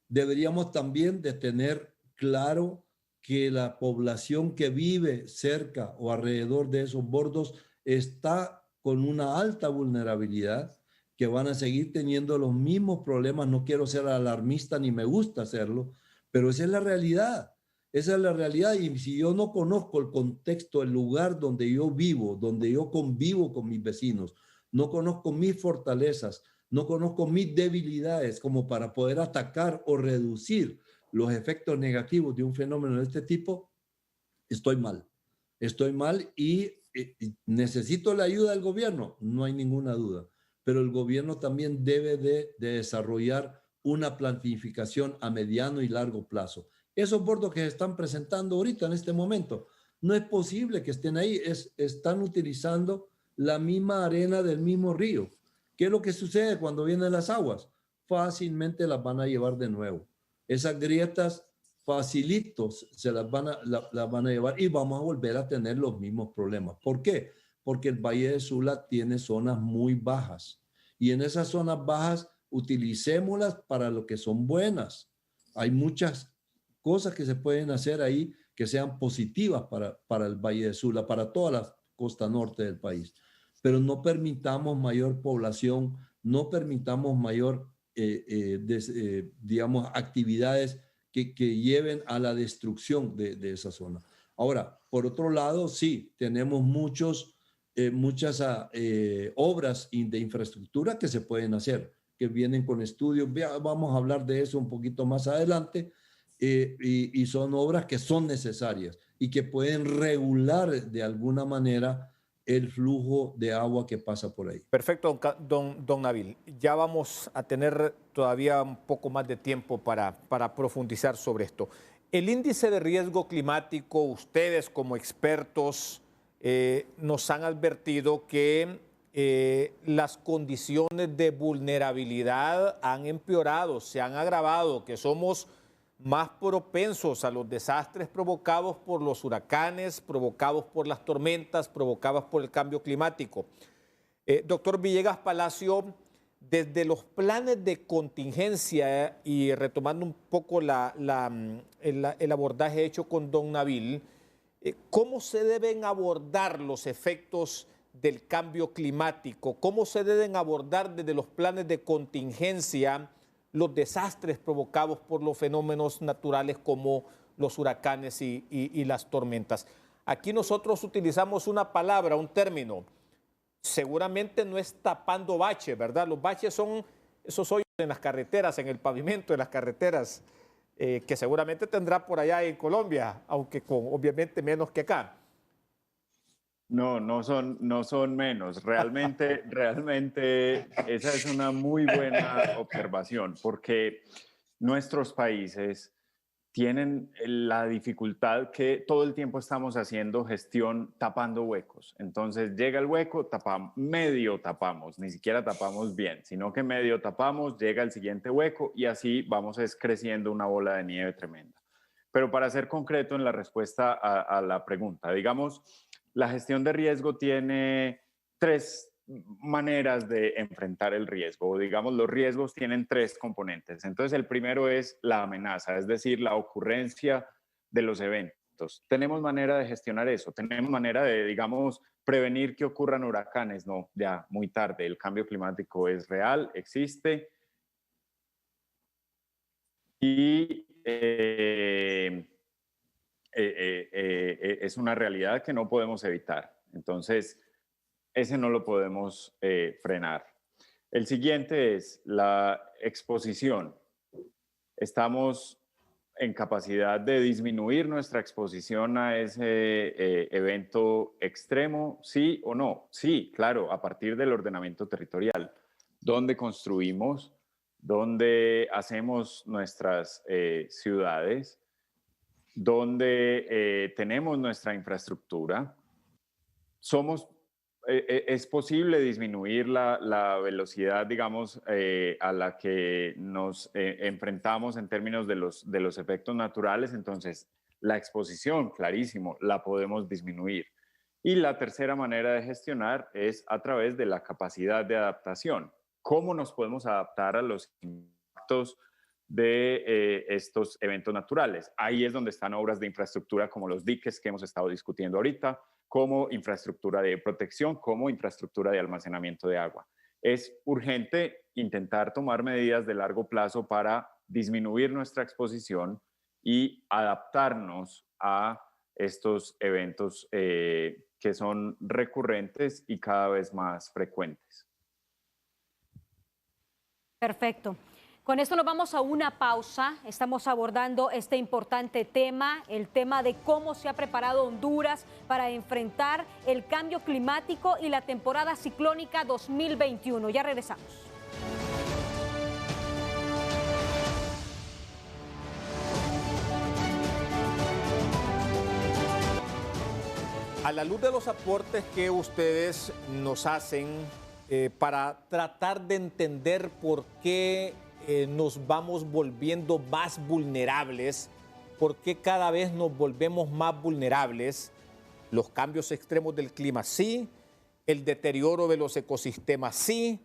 Deberíamos también de tener claro que la población que vive cerca o alrededor de esos bordos está con una alta vulnerabilidad, que van a seguir teniendo los mismos problemas. No quiero ser alarmista ni me gusta hacerlo, pero esa es la realidad. Esa es la realidad. Y si yo no conozco el contexto, el lugar donde yo vivo, donde yo convivo con mis vecinos, no conozco mis fortalezas, no conozco mis debilidades como para poder atacar o reducir los efectos negativos de un fenómeno de este tipo, estoy mal. Estoy mal y necesito la ayuda del gobierno, no hay ninguna duda. Pero el gobierno también debe de desarrollar una planificación a mediano y largo plazo. Esos bordos que se están presentando ahorita en este momento, no es posible que estén ahí, están utilizando la misma arena del mismo río. ¿Qué es lo que sucede cuando vienen las aguas? Fácilmente las van a llevar de nuevo. Esas grietas facilitos se las van a llevar y vamos a volver a tener los mismos problemas. ¿Por qué? Porque el Valle de Sula tiene zonas muy bajas y en esas zonas bajas utilicémoslas para lo que son buenas. Hay muchas cosas que se pueden hacer ahí que sean positivas para el Valle de Sula, para toda la costa norte del país. Pero no permitamos mayor población, no permitamos mayor, digamos, actividades que lleven a la destrucción de esa zona. Ahora, por otro lado, sí, tenemos muchas obras de infraestructura que se pueden hacer. que vienen con estudios. Vamos a hablar de eso un poquito más adelante. Y son obras que son necesarias y que pueden regular de alguna manera el flujo de agua que pasa por ahí. Perfecto, don Nabil. Ya vamos a tener todavía un poco más de tiempo para profundizar sobre esto. El índice de riesgo climático, ustedes como expertos nos han advertido que las condiciones de vulnerabilidad han empeorado, se han agravado, que somos más propensos a los desastres provocados por los huracanes, provocados por las tormentas, provocadas por el cambio climático. Doctor Villegas Palacio, desde los planes de contingencia y retomando un poco el abordaje hecho con don Nabil, ¿cómo se deben abordar los efectos del cambio climático? ¿Cómo se deben abordar desde los planes de contingencia los desastres provocados por los fenómenos naturales como los huracanes y las tormentas? Aquí nosotros utilizamos una palabra, un término. Seguramente no es tapando baches, ¿verdad? Los baches son esos hoyos en las carreteras, en el pavimento de las carreteras, que seguramente tendrá por allá en Colombia, aunque obviamente menos que acá. No son menos. Realmente esa es una muy buena observación, porque nuestros países tienen la dificultad que todo el tiempo estamos haciendo gestión tapando huecos. Entonces llega el hueco, medio tapamos, ni siquiera tapamos bien, sino que medio tapamos, llega el siguiente hueco y así vamos creciendo una bola de nieve tremenda. Pero para ser concreto en la respuesta a la pregunta, digamos, la gestión de riesgo tiene 3 maneras de enfrentar el riesgo, o digamos, los riesgos tienen 3 componentes. Entonces, el primero es la amenaza, es decir, la ocurrencia de los eventos. ¿Tenemos manera de gestionar eso? ¿Tenemos manera de, digamos, prevenir que ocurran huracanes? No, ya muy tarde. El cambio climático es real, existe y es una realidad que no podemos evitar. Entonces, ese no lo podemos frenar. El siguiente es la exposición. Estamos en capacidad de disminuir nuestra exposición a ese evento extremo, ¿sí o no? Sí, claro, a partir del ordenamiento territorial, donde construimos, donde hacemos nuestras ciudades, donde tenemos nuestra infraestructura. Es posible disminuir la velocidad, digamos, a la que nos enfrentamos en términos de los efectos naturales. Entonces, la exposición, clarísimo, la podemos disminuir. Y la tercera manera de gestionar es a través de la capacidad de adaptación. ¿Cómo nos podemos adaptar a los impactos de estos eventos naturales? Ahí es donde están obras de infraestructura como los diques que hemos estado discutiendo ahorita, como infraestructura de protección, como infraestructura de almacenamiento de agua. Es urgente intentar tomar medidas de largo plazo para disminuir nuestra exposición y adaptarnos a estos eventos que son recurrentes y cada vez más frecuentes. Perfecto. Con esto nos vamos a una pausa. Estamos abordando este importante tema, el tema de cómo se ha preparado Honduras para enfrentar el cambio climático y la temporada ciclónica 2021. Ya regresamos. A la luz de los aportes que ustedes nos hacen para tratar de entender por qué nos vamos volviendo más vulnerables, por qué cada vez nos volvemos más vulnerables, los cambios extremos del clima sí, el deterioro de los ecosistemas sí,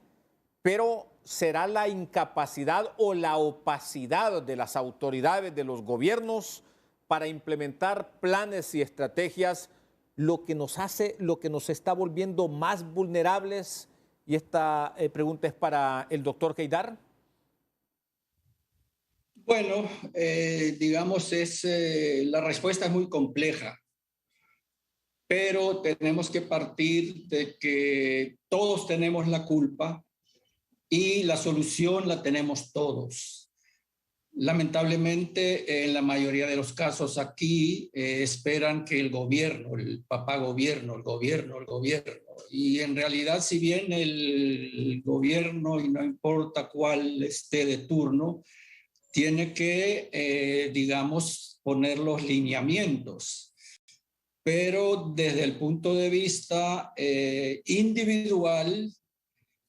pero será la incapacidad o la opacidad de las autoridades, de los gobiernos para implementar planes y estrategias lo que nos está volviendo más vulnerables. Y esta pregunta es para el doctor Keydar. Bueno, digamos, la respuesta es muy compleja, pero tenemos que partir de que todos tenemos la culpa y la solución la tenemos todos. Lamentablemente, en la mayoría de los casos aquí esperan que el gobierno, el papá gobierno, el gobierno. Y en realidad, si bien el gobierno, y no importa cuál esté de turno, tiene que, digamos, poner los lineamientos. Pero desde el punto de vista individual,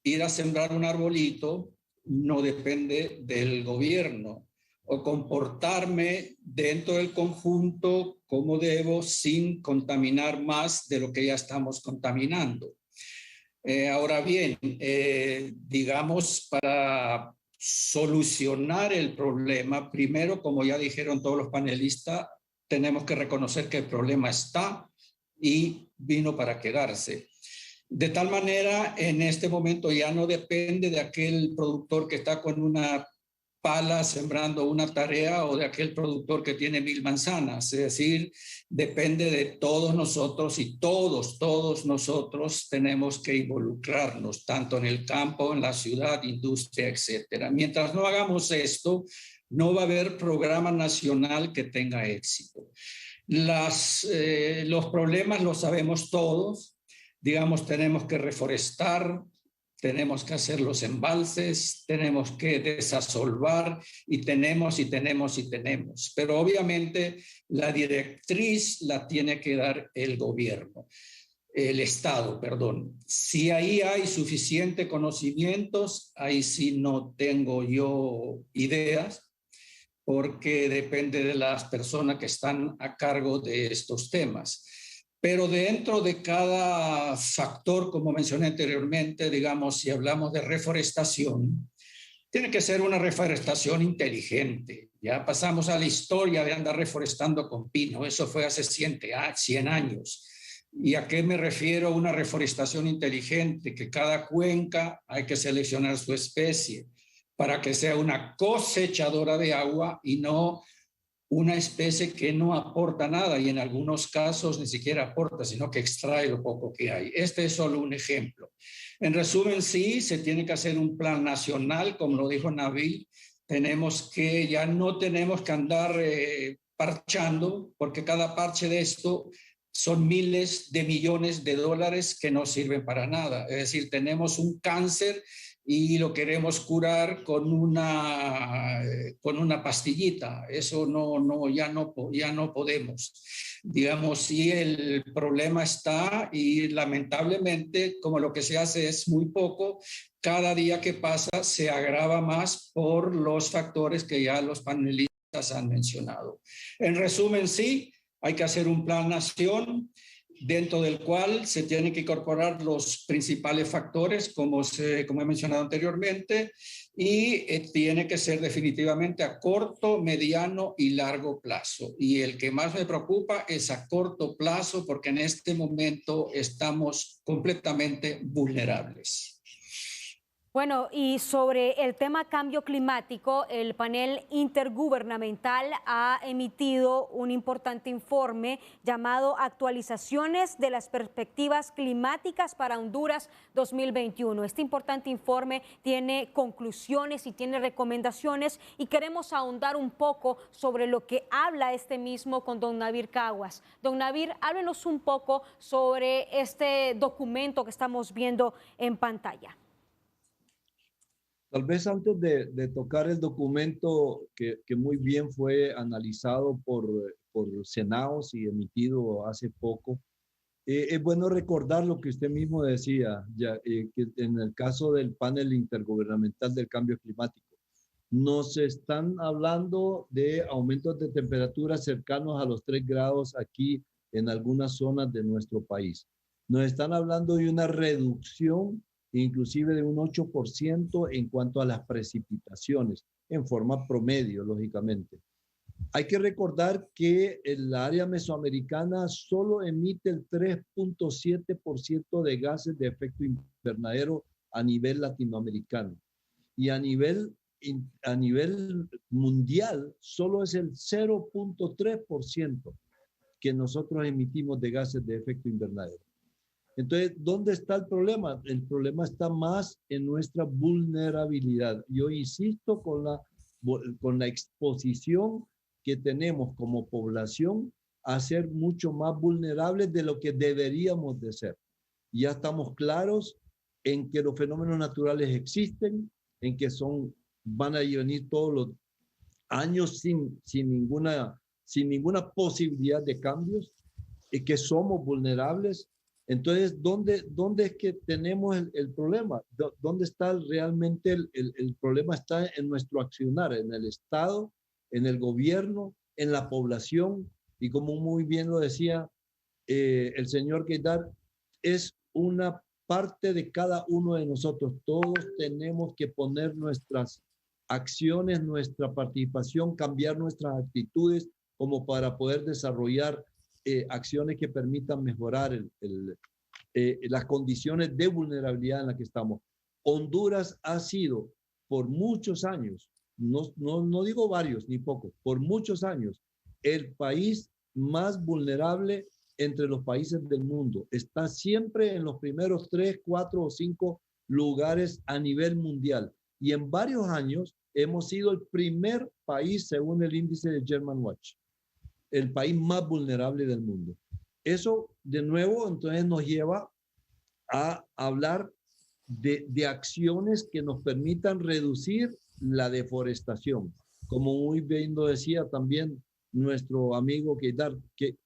ir a sembrar un arbolito no depende del gobierno, o comportarme dentro del conjunto como debo sin contaminar más de lo que ya estamos contaminando. Ahora bien, digamos, para solucionar el problema, primero, como ya dijeron todos los panelistas, tenemos que reconocer que el problema está y vino para quedarse. De tal manera, en este momento ya no depende de aquel productor que está con una pala sembrando una tarea o de aquel productor que tiene 1000 manzanas. Es decir, depende de todos nosotros, y todos nosotros tenemos que involucrarnos, tanto en el campo, en la ciudad, industria, etcétera. Mientras no hagamos esto, no va a haber programa nacional que tenga éxito. Los problemas los sabemos todos. Digamos, tenemos que reforestar, tenemos que hacer los embalses, tenemos que desasolvar y tenemos. Pero obviamente la directriz la tiene que dar el gobierno, el Estado, perdón. Si ahí hay suficiente conocimientos, ahí sí no tengo yo ideas, porque depende de las personas que están a cargo de estos temas. Pero dentro de cada factor, como mencioné anteriormente, digamos, si hablamos de reforestación, tiene que ser una reforestación inteligente. Ya pasamos a la historia de andar reforestando con pino. Eso fue hace 100 años. ¿Y a qué me refiero? Una reforestación inteligente, que cada cuenca hay que seleccionar su especie para que sea una cosechadora de agua y no una especie que no aporta nada, y en algunos casos ni siquiera aporta, sino que extrae lo poco que hay. Este es solo un ejemplo. En resumen, sí, se tiene que hacer un plan nacional, como lo dijo Nabil. Ya no tenemos que andar parchando, porque cada parche de esto son miles de millones de dólares que no sirven para nada. Es decir, tenemos un cáncer y lo queremos curar con una pastillita. Eso ya no podemos. Digamos, sí, el problema está, y lamentablemente, como lo que se hace es muy poco, cada día que pasa se agrava más por los factores que ya los panelistas han mencionado. En resumen, sí, hay que hacer un plan nación, dentro del cual se tienen que incorporar los principales factores, como he mencionado anteriormente, y tiene que ser definitivamente a corto, mediano y largo plazo. Y el que más me preocupa es a corto plazo, porque en este momento estamos completamente vulnerables. Bueno, y sobre el tema cambio climático, el panel intergubernamental ha emitido un importante informe llamado Actualizaciones de las Perspectivas Climáticas para Honduras 2021. Este importante informe tiene conclusiones y tiene recomendaciones, y queremos ahondar un poco sobre lo que habla este mismo con don Navir Caguas. Don Navir, háblenos un poco sobre este documento que estamos viendo en pantalla. Tal vez antes de tocar el documento que muy bien fue analizado por Senaos y emitido hace poco, es bueno recordar lo que usted mismo decía, que en el caso del panel intergubernamental del cambio climático, nos están hablando de aumentos de temperatura cercanos a los 3 grados aquí en algunas zonas de nuestro país. Nos están hablando de una reducción inclusive de un 8% en cuanto a las precipitaciones, en forma promedio, lógicamente. Hay que recordar que el área mesoamericana solo emite el 3.7% de gases de efecto invernadero a nivel latinoamericano. Y a nivel mundial solo es el 0.3% que nosotros emitimos de gases de efecto invernadero. Entonces, ¿dónde está el problema? El problema está más en nuestra vulnerabilidad. Yo insisto con la exposición que tenemos como población a ser mucho más vulnerables de lo que deberíamos de ser. Ya estamos claros en que los fenómenos naturales existen, en que van a venir todos los años sin ninguna posibilidad de cambios, y que somos vulnerables. Entonces, ¿dónde es que tenemos el problema? ¿Dónde está realmente el problema? Está en nuestro accionar, en el Estado, en el gobierno, en la población, y como muy bien lo decía el señor Keidar, es una parte de cada uno de nosotros. Todos tenemos que poner nuestras acciones, nuestra participación, cambiar nuestras actitudes como para poder desarrollar acciones que permitan mejorar las condiciones de vulnerabilidad en las que estamos. Honduras ha sido por muchos años, no digo varios ni pocos, por muchos años, el país más vulnerable entre los países del mundo. Está siempre en los primeros 3, 4 o 5 lugares a nivel mundial. Y en varios años hemos sido el primer país, según el índice de Germanwatch, el país más vulnerable del mundo. Eso, de nuevo, entonces nos lleva a hablar de acciones que nos permitan reducir la deforestación. Como muy bien lo decía también nuestro amigo Keidar,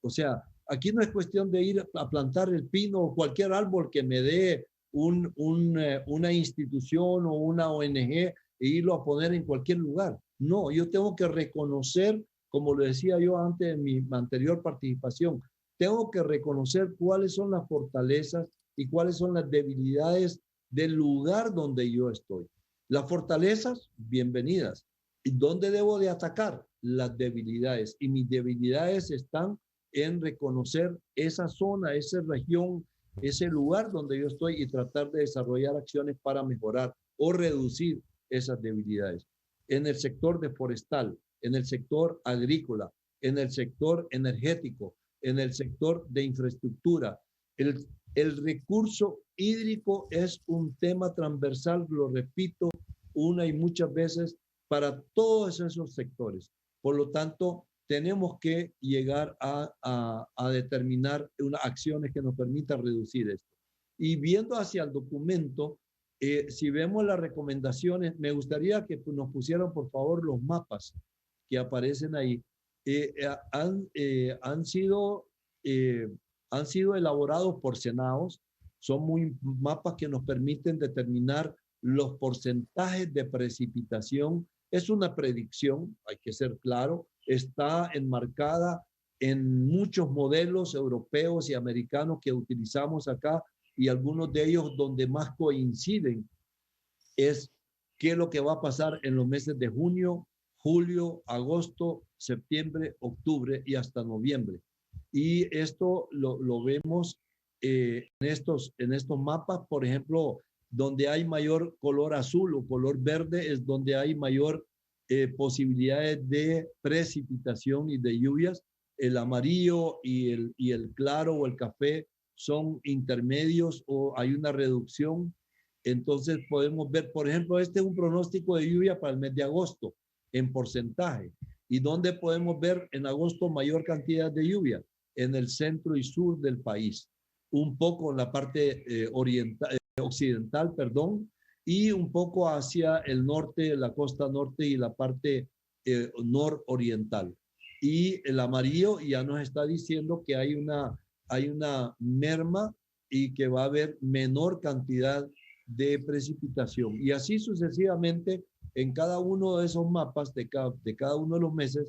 o sea, aquí no es cuestión de ir a plantar el pino o cualquier árbol que me dé una institución o una ONG e irlo a poner en cualquier lugar. No, yo tengo que reconocer, como lo decía yo antes en mi anterior participación, tengo que reconocer cuáles son las fortalezas y cuáles son las debilidades del lugar donde yo estoy. Las fortalezas, bienvenidas. ¿Y dónde debo de atacar? Las debilidades. Y mis debilidades están en reconocer esa zona, esa región, ese lugar donde yo estoy y tratar de desarrollar acciones para mejorar o reducir esas debilidades. En el sector de forestal, en el sector agrícola, en el sector energético, en el sector de infraestructura. El recurso hídrico es un tema transversal, lo repito una y muchas veces, para todos esos sectores. Por lo tanto, tenemos que llegar a determinar acciones que nos permitan reducir esto. Y viendo hacia el documento, si vemos las recomendaciones, me gustaría que nos pusieran por favor los mapas que aparecen ahí. Han sido elaborados por senados, son mapas que nos permiten determinar los porcentajes de precipitación. Es una predicción, hay que ser claro, está enmarcada en muchos modelos europeos y americanos que utilizamos acá, y algunos de ellos donde más coinciden es qué es lo que va a pasar en los meses de junio, julio, agosto, septiembre, octubre y hasta noviembre. Y esto lo vemos en estos mapas, por ejemplo, donde hay mayor color azul o color verde es donde hay mayor posibilidades de precipitación y de lluvias. El amarillo y el claro o el café son intermedios o hay una reducción. Entonces podemos ver, por ejemplo, este es un pronóstico de lluvia para el mes de agosto en porcentaje. ¿Y dónde podemos ver en agosto mayor cantidad de lluvia? En el centro y sur del país. Un poco en la parte occidental, perdón, y un poco hacia el norte, la costa norte y la parte nororiental. Y el amarillo ya nos está diciendo que hay una merma y que va a haber menor cantidad de precipitación. Y así sucesivamente en cada uno de esos mapas de cada uno de los meses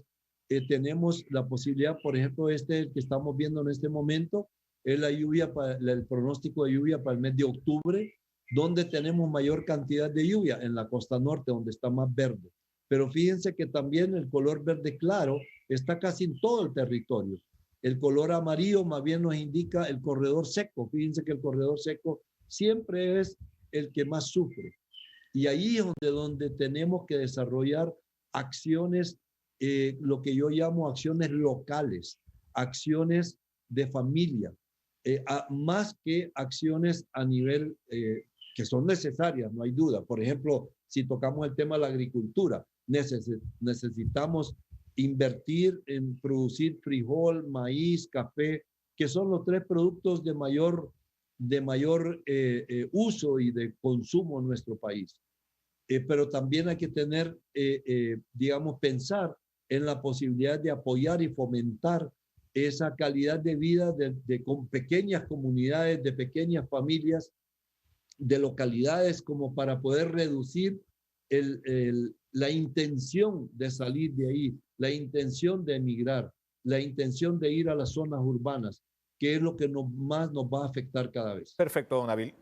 tenemos la posibilidad, por ejemplo, el que estamos viendo en este momento, es el pronóstico de lluvia para el mes de octubre, donde tenemos mayor cantidad de lluvia en la costa norte, donde está más verde. Pero fíjense que también el color verde claro está casi en todo el territorio. El color amarillo más bien nos indica el corredor seco. Fíjense que el corredor seco siempre es el que más sufre. Y ahí es donde tenemos que desarrollar acciones, lo que yo llamo acciones locales, acciones de familia. más que acciones a nivel que son necesarias, no hay duda. Por ejemplo, si tocamos el tema de la agricultura, necesitamos invertir en producir frijol, maíz, café, que son los 3 productos de mayor uso y de consumo en nuestro país. Pero también hay que tener, digamos, pensar en la posibilidad de apoyar y fomentar esa calidad de vida con pequeñas comunidades, de pequeñas familias, de localidades, como para poder reducir la intención de salir de ahí, la intención de emigrar, la intención de ir a las zonas urbanas, que es lo que más nos va a afectar cada vez. Perfecto, don Nabil.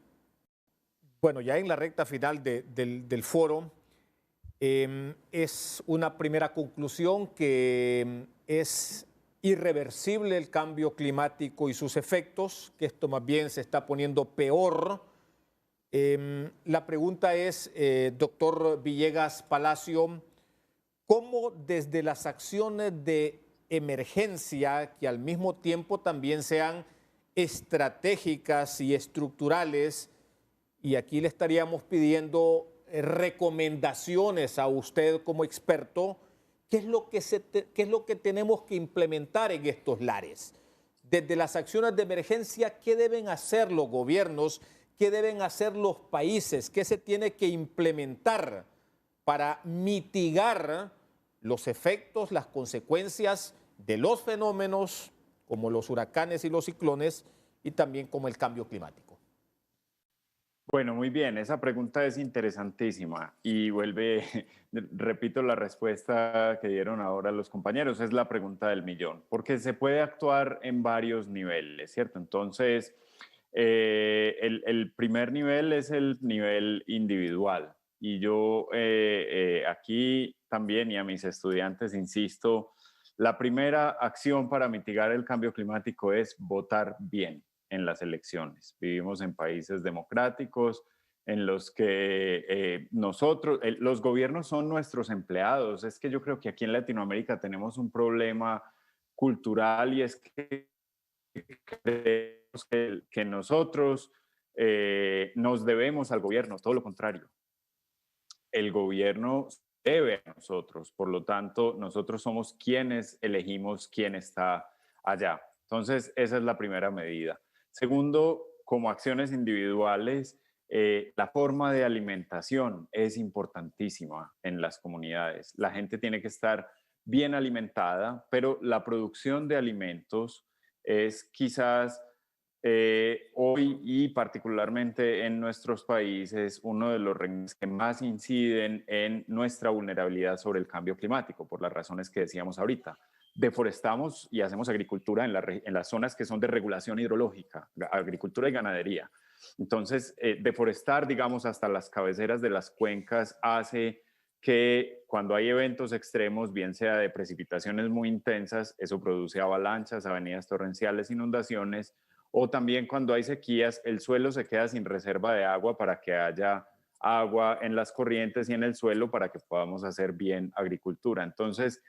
Bueno, ya en la recta final del foro, es una primera conclusión que es irreversible el cambio climático y sus efectos, que esto más bien se está poniendo peor. La pregunta es, doctor Villegas Palacio, ¿cómo desde las acciones de emergencia, que al mismo tiempo también sean estratégicas y estructurales, y aquí le estaríamos pidiendo recomendaciones a usted como experto, ¿qué es lo que tenemos que implementar en estos lares? Desde las acciones de emergencia, ¿qué deben hacer los gobiernos? ¿Qué deben hacer los países? ¿Qué se tiene que implementar para mitigar los efectos, las consecuencias de los fenómenos como los huracanes y los ciclones y también como el cambio climático? Bueno, muy bien, esa pregunta es interesantísima y repito la respuesta que dieron ahora los compañeros, es la pregunta del millón, porque se puede actuar en varios niveles, ¿cierto? Entonces, el primer nivel es el nivel individual y yo aquí también y a mis estudiantes insisto, la primera acción para mitigar el cambio climático es votar bien en las elecciones. Vivimos en países democráticos en los que los gobiernos son nuestros empleados. Es que yo creo que aquí en Latinoamérica tenemos un problema cultural y es que creemos que nosotros nos debemos al gobierno, todo lo contrario. El gobierno debe a nosotros, por lo tanto, nosotros somos quienes elegimos quién está allá. Entonces, esa es la primera medida. Segundo, como acciones individuales, la forma de alimentación es importantísima en las comunidades. La gente tiene que estar bien alimentada, pero la producción de alimentos es quizás hoy y particularmente en nuestros países uno de los reinos que más inciden en nuestra vulnerabilidad sobre el cambio climático, por las razones que decíamos ahorita. Deforestamos y hacemos agricultura en las zonas que son de regulación hidrológica, agricultura y ganadería. Entonces, deforestar, digamos, hasta las cabeceras de las cuencas hace que cuando hay eventos extremos, bien sea de precipitaciones muy intensas, eso produce avalanchas, avenidas torrenciales, inundaciones, o también cuando hay sequías, el suelo se queda sin reserva de agua para que haya agua en las corrientes y en el suelo para que podamos hacer bien agricultura. Entonces,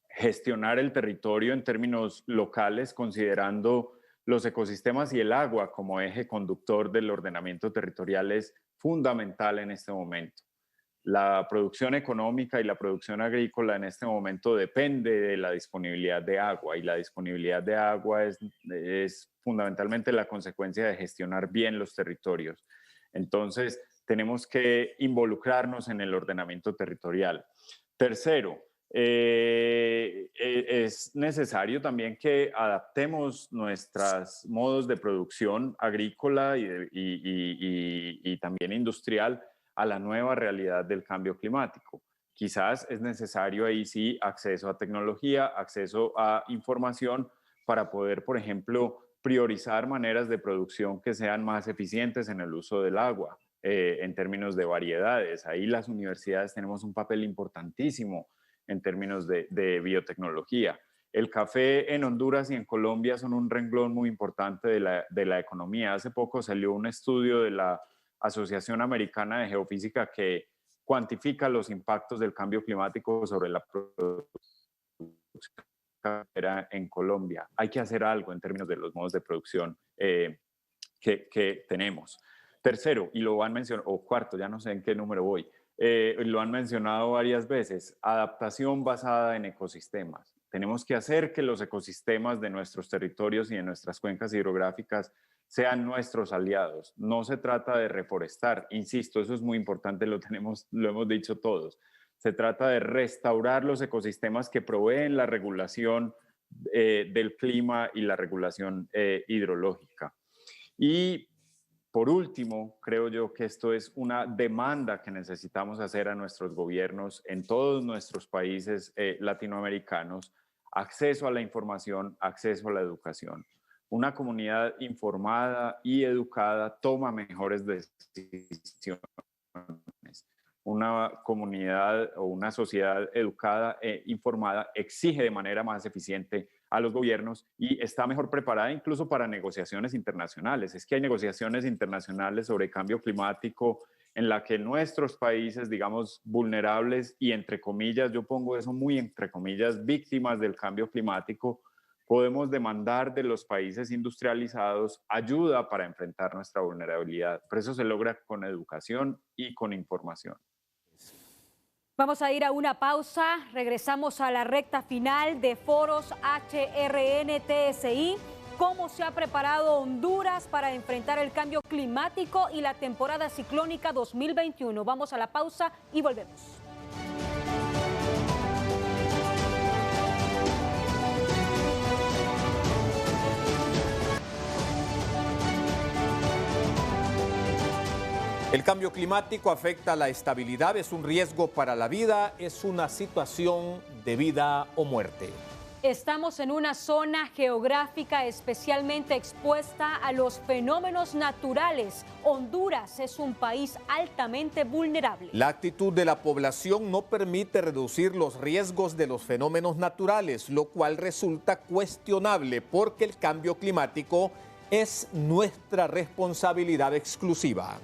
gestionar el territorio en términos locales, considerando los ecosistemas y el agua como eje conductor del ordenamiento territorial es fundamental en este momento. La producción económica y la producción agrícola en este momento depende de la disponibilidad de agua y la disponibilidad de agua es fundamentalmente la consecuencia de gestionar bien los territorios. Entonces, tenemos que involucrarnos en el ordenamiento territorial. Tercero, es necesario también que adaptemos nuestros modos de producción agrícola y también industrial a la nueva realidad del cambio climático. Quizás es necesario ahí sí acceso a tecnología, acceso a información para poder, por ejemplo, priorizar maneras de producción que sean más eficientes en el uso del agua, en términos de variedades. Ahí las universidades tenemos un papel importantísimo en términos de biotecnología. El café en Honduras y en Colombia son un renglón muy importante de la economía. Hace poco salió un estudio de la Asociación Americana de Geofísica que cuantifica los impactos del cambio climático sobre la producción cafetera en Colombia. Hay que hacer algo en términos de los modos de producción que tenemos. Tercero, y lo han mencionado, o cuarto, ya no sé en qué número voy, lo han mencionado varias veces, adaptación basada en ecosistemas. Tenemos que hacer que los ecosistemas de nuestros territorios y de nuestras cuencas hidrográficas sean nuestros aliados. No se trata de reforestar, insisto, eso es muy importante, lo hemos dicho todos. Se trata de restaurar los ecosistemas que proveen la regulación del clima y la regulación hidrológica. Y por último, creo yo que esto es una demanda que necesitamos hacer a nuestros gobiernos en todos nuestros países latinoamericanos: acceso a la información, acceso a la educación. Una comunidad informada y educada toma mejores decisiones. Una comunidad o una sociedad educada e informada exige de manera más eficiente a los gobiernos y está mejor preparada incluso para negociaciones internacionales. Es que hay negociaciones internacionales sobre cambio climático en la que nuestros países, digamos, vulnerables y entre comillas, yo pongo eso muy entre comillas, víctimas del cambio climático, podemos demandar de los países industrializados ayuda para enfrentar nuestra vulnerabilidad. Por eso se logra con educación y con información. Vamos a ir a una pausa, regresamos a la recta final de Foros HRN-TSI. ¿Cómo se ha preparado Honduras para enfrentar el cambio climático y la temporada ciclónica 2021? Vamos a la pausa y volvemos. El cambio climático afecta la estabilidad, es un riesgo para la vida, es una situación de vida o muerte. Estamos en una zona geográfica especialmente expuesta a los fenómenos naturales. Honduras es un país altamente vulnerable. La actitud de la población no permite reducir los riesgos de los fenómenos naturales, lo cual resulta cuestionable porque el cambio climático es nuestra responsabilidad exclusiva.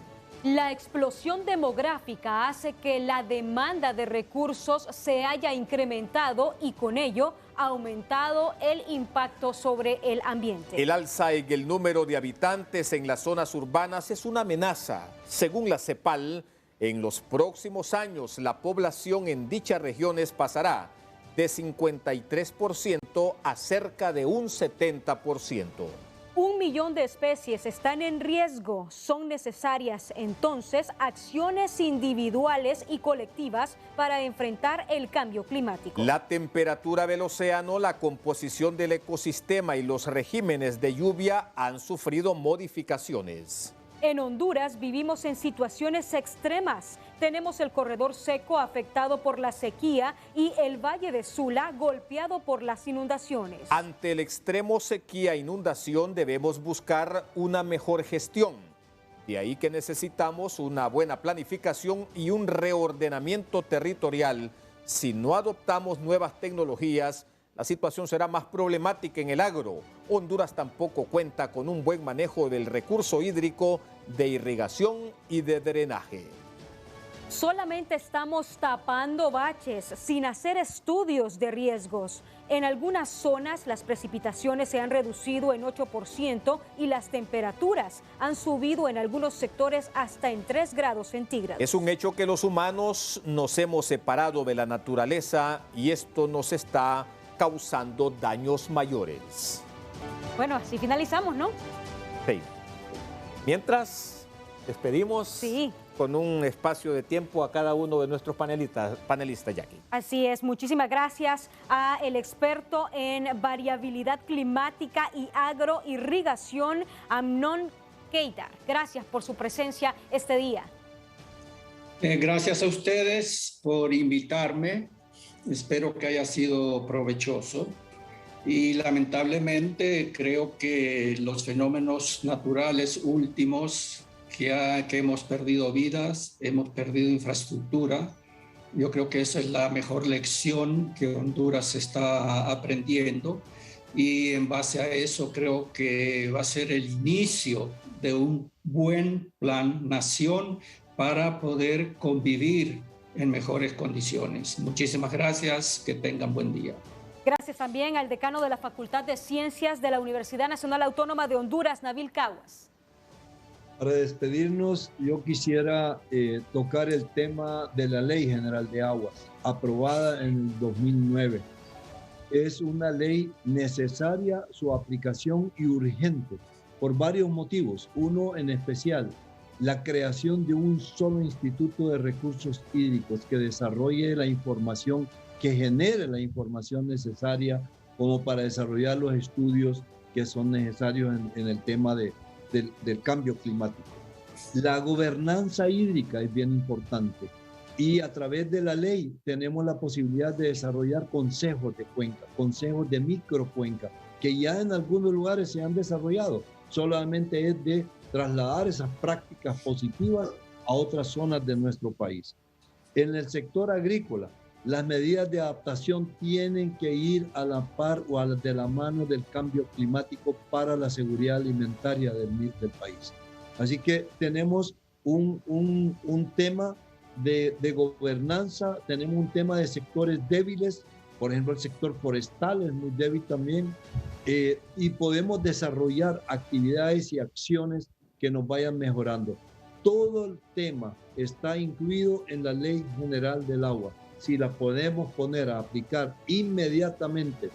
La explosión demográfica hace que la demanda de recursos se haya incrementado y con ello ha aumentado el impacto sobre el ambiente. El alza en el número de habitantes en las zonas urbanas es una amenaza. Según la CEPAL, en los próximos años la población en dichas regiones pasará de 53% a cerca de un 70%. 1 millón de especies están en riesgo. Son necesarias entonces acciones individuales y colectivas para enfrentar el cambio climático. La temperatura del océano, la composición del ecosistema y los regímenes de lluvia han sufrido modificaciones. En Honduras vivimos en situaciones extremas. Tenemos el corredor seco afectado por la sequía y el Valle de Sula golpeado por las inundaciones. Ante el extremo sequía e inundación debemos buscar una mejor gestión. De ahí que necesitamos una buena planificación y un reordenamiento territorial. Si no adoptamos nuevas tecnologías, la situación será más problemática en el agro. Honduras tampoco cuenta con un buen manejo del recurso hídrico, de irrigación y de drenaje. Solamente estamos tapando baches sin hacer estudios de riesgos. En algunas zonas las precipitaciones se han reducido en 8% y las temperaturas han subido en algunos sectores hasta en 3 grados centígrados. Es un hecho que los humanos nos hemos separado de la naturaleza y esto nos está causando daños mayores. Bueno, así finalizamos, ¿no? Sí. Mientras despedimos con un espacio de tiempo a cada uno de nuestros panelistas, Jackie. Así es, muchísimas gracias a el experto en variabilidad climática y agroirrigación, Amnon Keita. Gracias por su presencia este día. Gracias a ustedes por invitarme. Espero que haya sido provechoso. Y lamentablemente creo que los fenómenos naturales últimos que hemos perdido vidas, hemos perdido infraestructura. Yo creo que esa es la mejor lección que Honduras está aprendiendo y en base a eso creo que va a ser el inicio de un buen plan nación para poder convivir en mejores condiciones. Muchísimas gracias, que tengan buen día. Gracias también al decano de la Facultad de Ciencias de la Universidad Nacional Autónoma de Honduras, Nabil Caguas. Para despedirnos, yo quisiera tocar el tema de la Ley General de Aguas, aprobada en el 2009. Es una ley necesaria, su aplicación y urgente, por varios motivos. Uno en especial, la creación de un solo instituto de recursos hídricos que desarrolle la información, que genere la información necesaria como para desarrollar los estudios que son necesarios en el tema del cambio climático. La gobernanza hídrica es bien importante y a través de la ley tenemos la posibilidad de desarrollar consejos de cuenca, consejos de microcuenca, que ya en algunos lugares se han desarrollado. Solamente es de trasladar esas prácticas positivas a otras zonas de nuestro país. En el sector agrícola, las medidas de adaptación tienen que ir a la par o de la mano del cambio climático para la seguridad alimentaria del país. Así que tenemos un tema de gobernanza, tenemos un tema de sectores débiles, por ejemplo el sector forestal es muy débil también, y podemos desarrollar actividades y acciones que nos vayan mejorando. Todo el tema está incluido en la Ley General del Agua. Si la podemos poner a aplicar inmediatamente,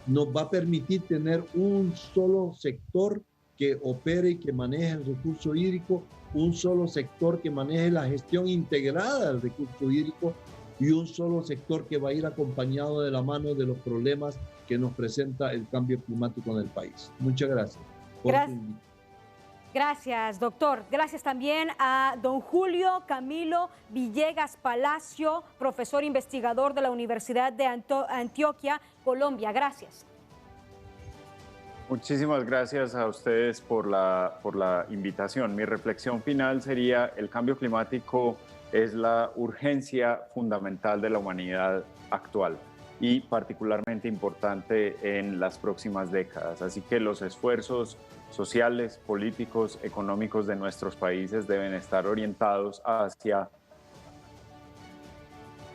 nos va a permitir tener un solo sector que opere y que maneje el recurso hídrico, un solo sector que maneje la gestión integrada del recurso hídrico y un solo sector que va a ir acompañado de la mano de los problemas que nos presenta el cambio climático en el país. Muchas gracias. Gracias, doctor. Gracias también a don Julio Camilo Villegas Palacio, profesor investigador de la Universidad de Antioquia, Colombia. Gracias. Muchísimas gracias a ustedes por la invitación. Mi reflexión final sería: el cambio climático es la urgencia fundamental de la humanidad actual y particularmente importante en las próximas décadas. Así que los esfuerzos sociales, políticos, económicos de nuestros países deben estar orientados hacia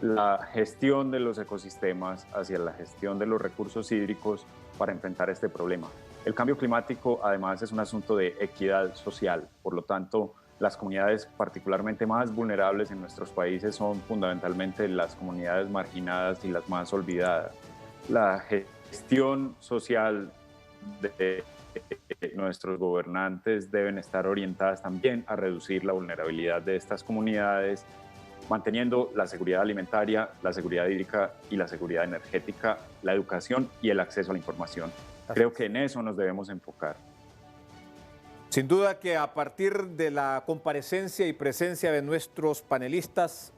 la gestión de los ecosistemas, hacia la gestión de los recursos hídricos para enfrentar este problema. El cambio climático, además, es un asunto de equidad social. Por lo tanto, las comunidades particularmente más vulnerables en nuestros países son fundamentalmente las comunidades marginadas y las más olvidadas. La gestión social de nuestros gobernantes deben estar orientadas también a reducir la vulnerabilidad de estas comunidades, manteniendo la seguridad alimentaria, la seguridad hídrica y la seguridad energética, la educación y el acceso a la información. Creo que en eso nos debemos enfocar. Sin duda que a partir de la comparecencia y presencia de nuestros panelistas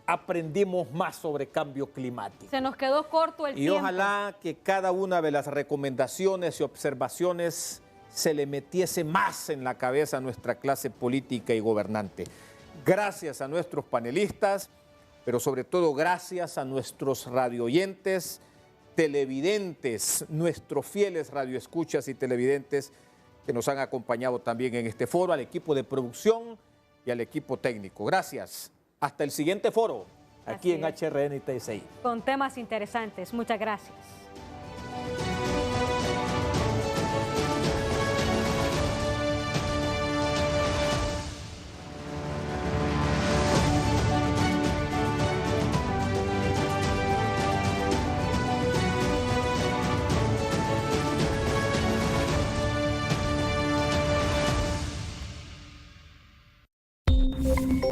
aprendimos más sobre cambio climático. Se nos quedó corto el tiempo. Y ojalá que cada una de las recomendaciones y observaciones se le metiese más en la cabeza a nuestra clase política y gobernante. Gracias a nuestros panelistas, pero sobre todo gracias a nuestros radioyentes, televidentes, nuestros fieles radioescuchas y televidentes que nos han acompañado también en este foro, al equipo de producción y al equipo técnico. Gracias. Hasta el siguiente foro, aquí en HRN y TSI. Con temas interesantes. Muchas gracias.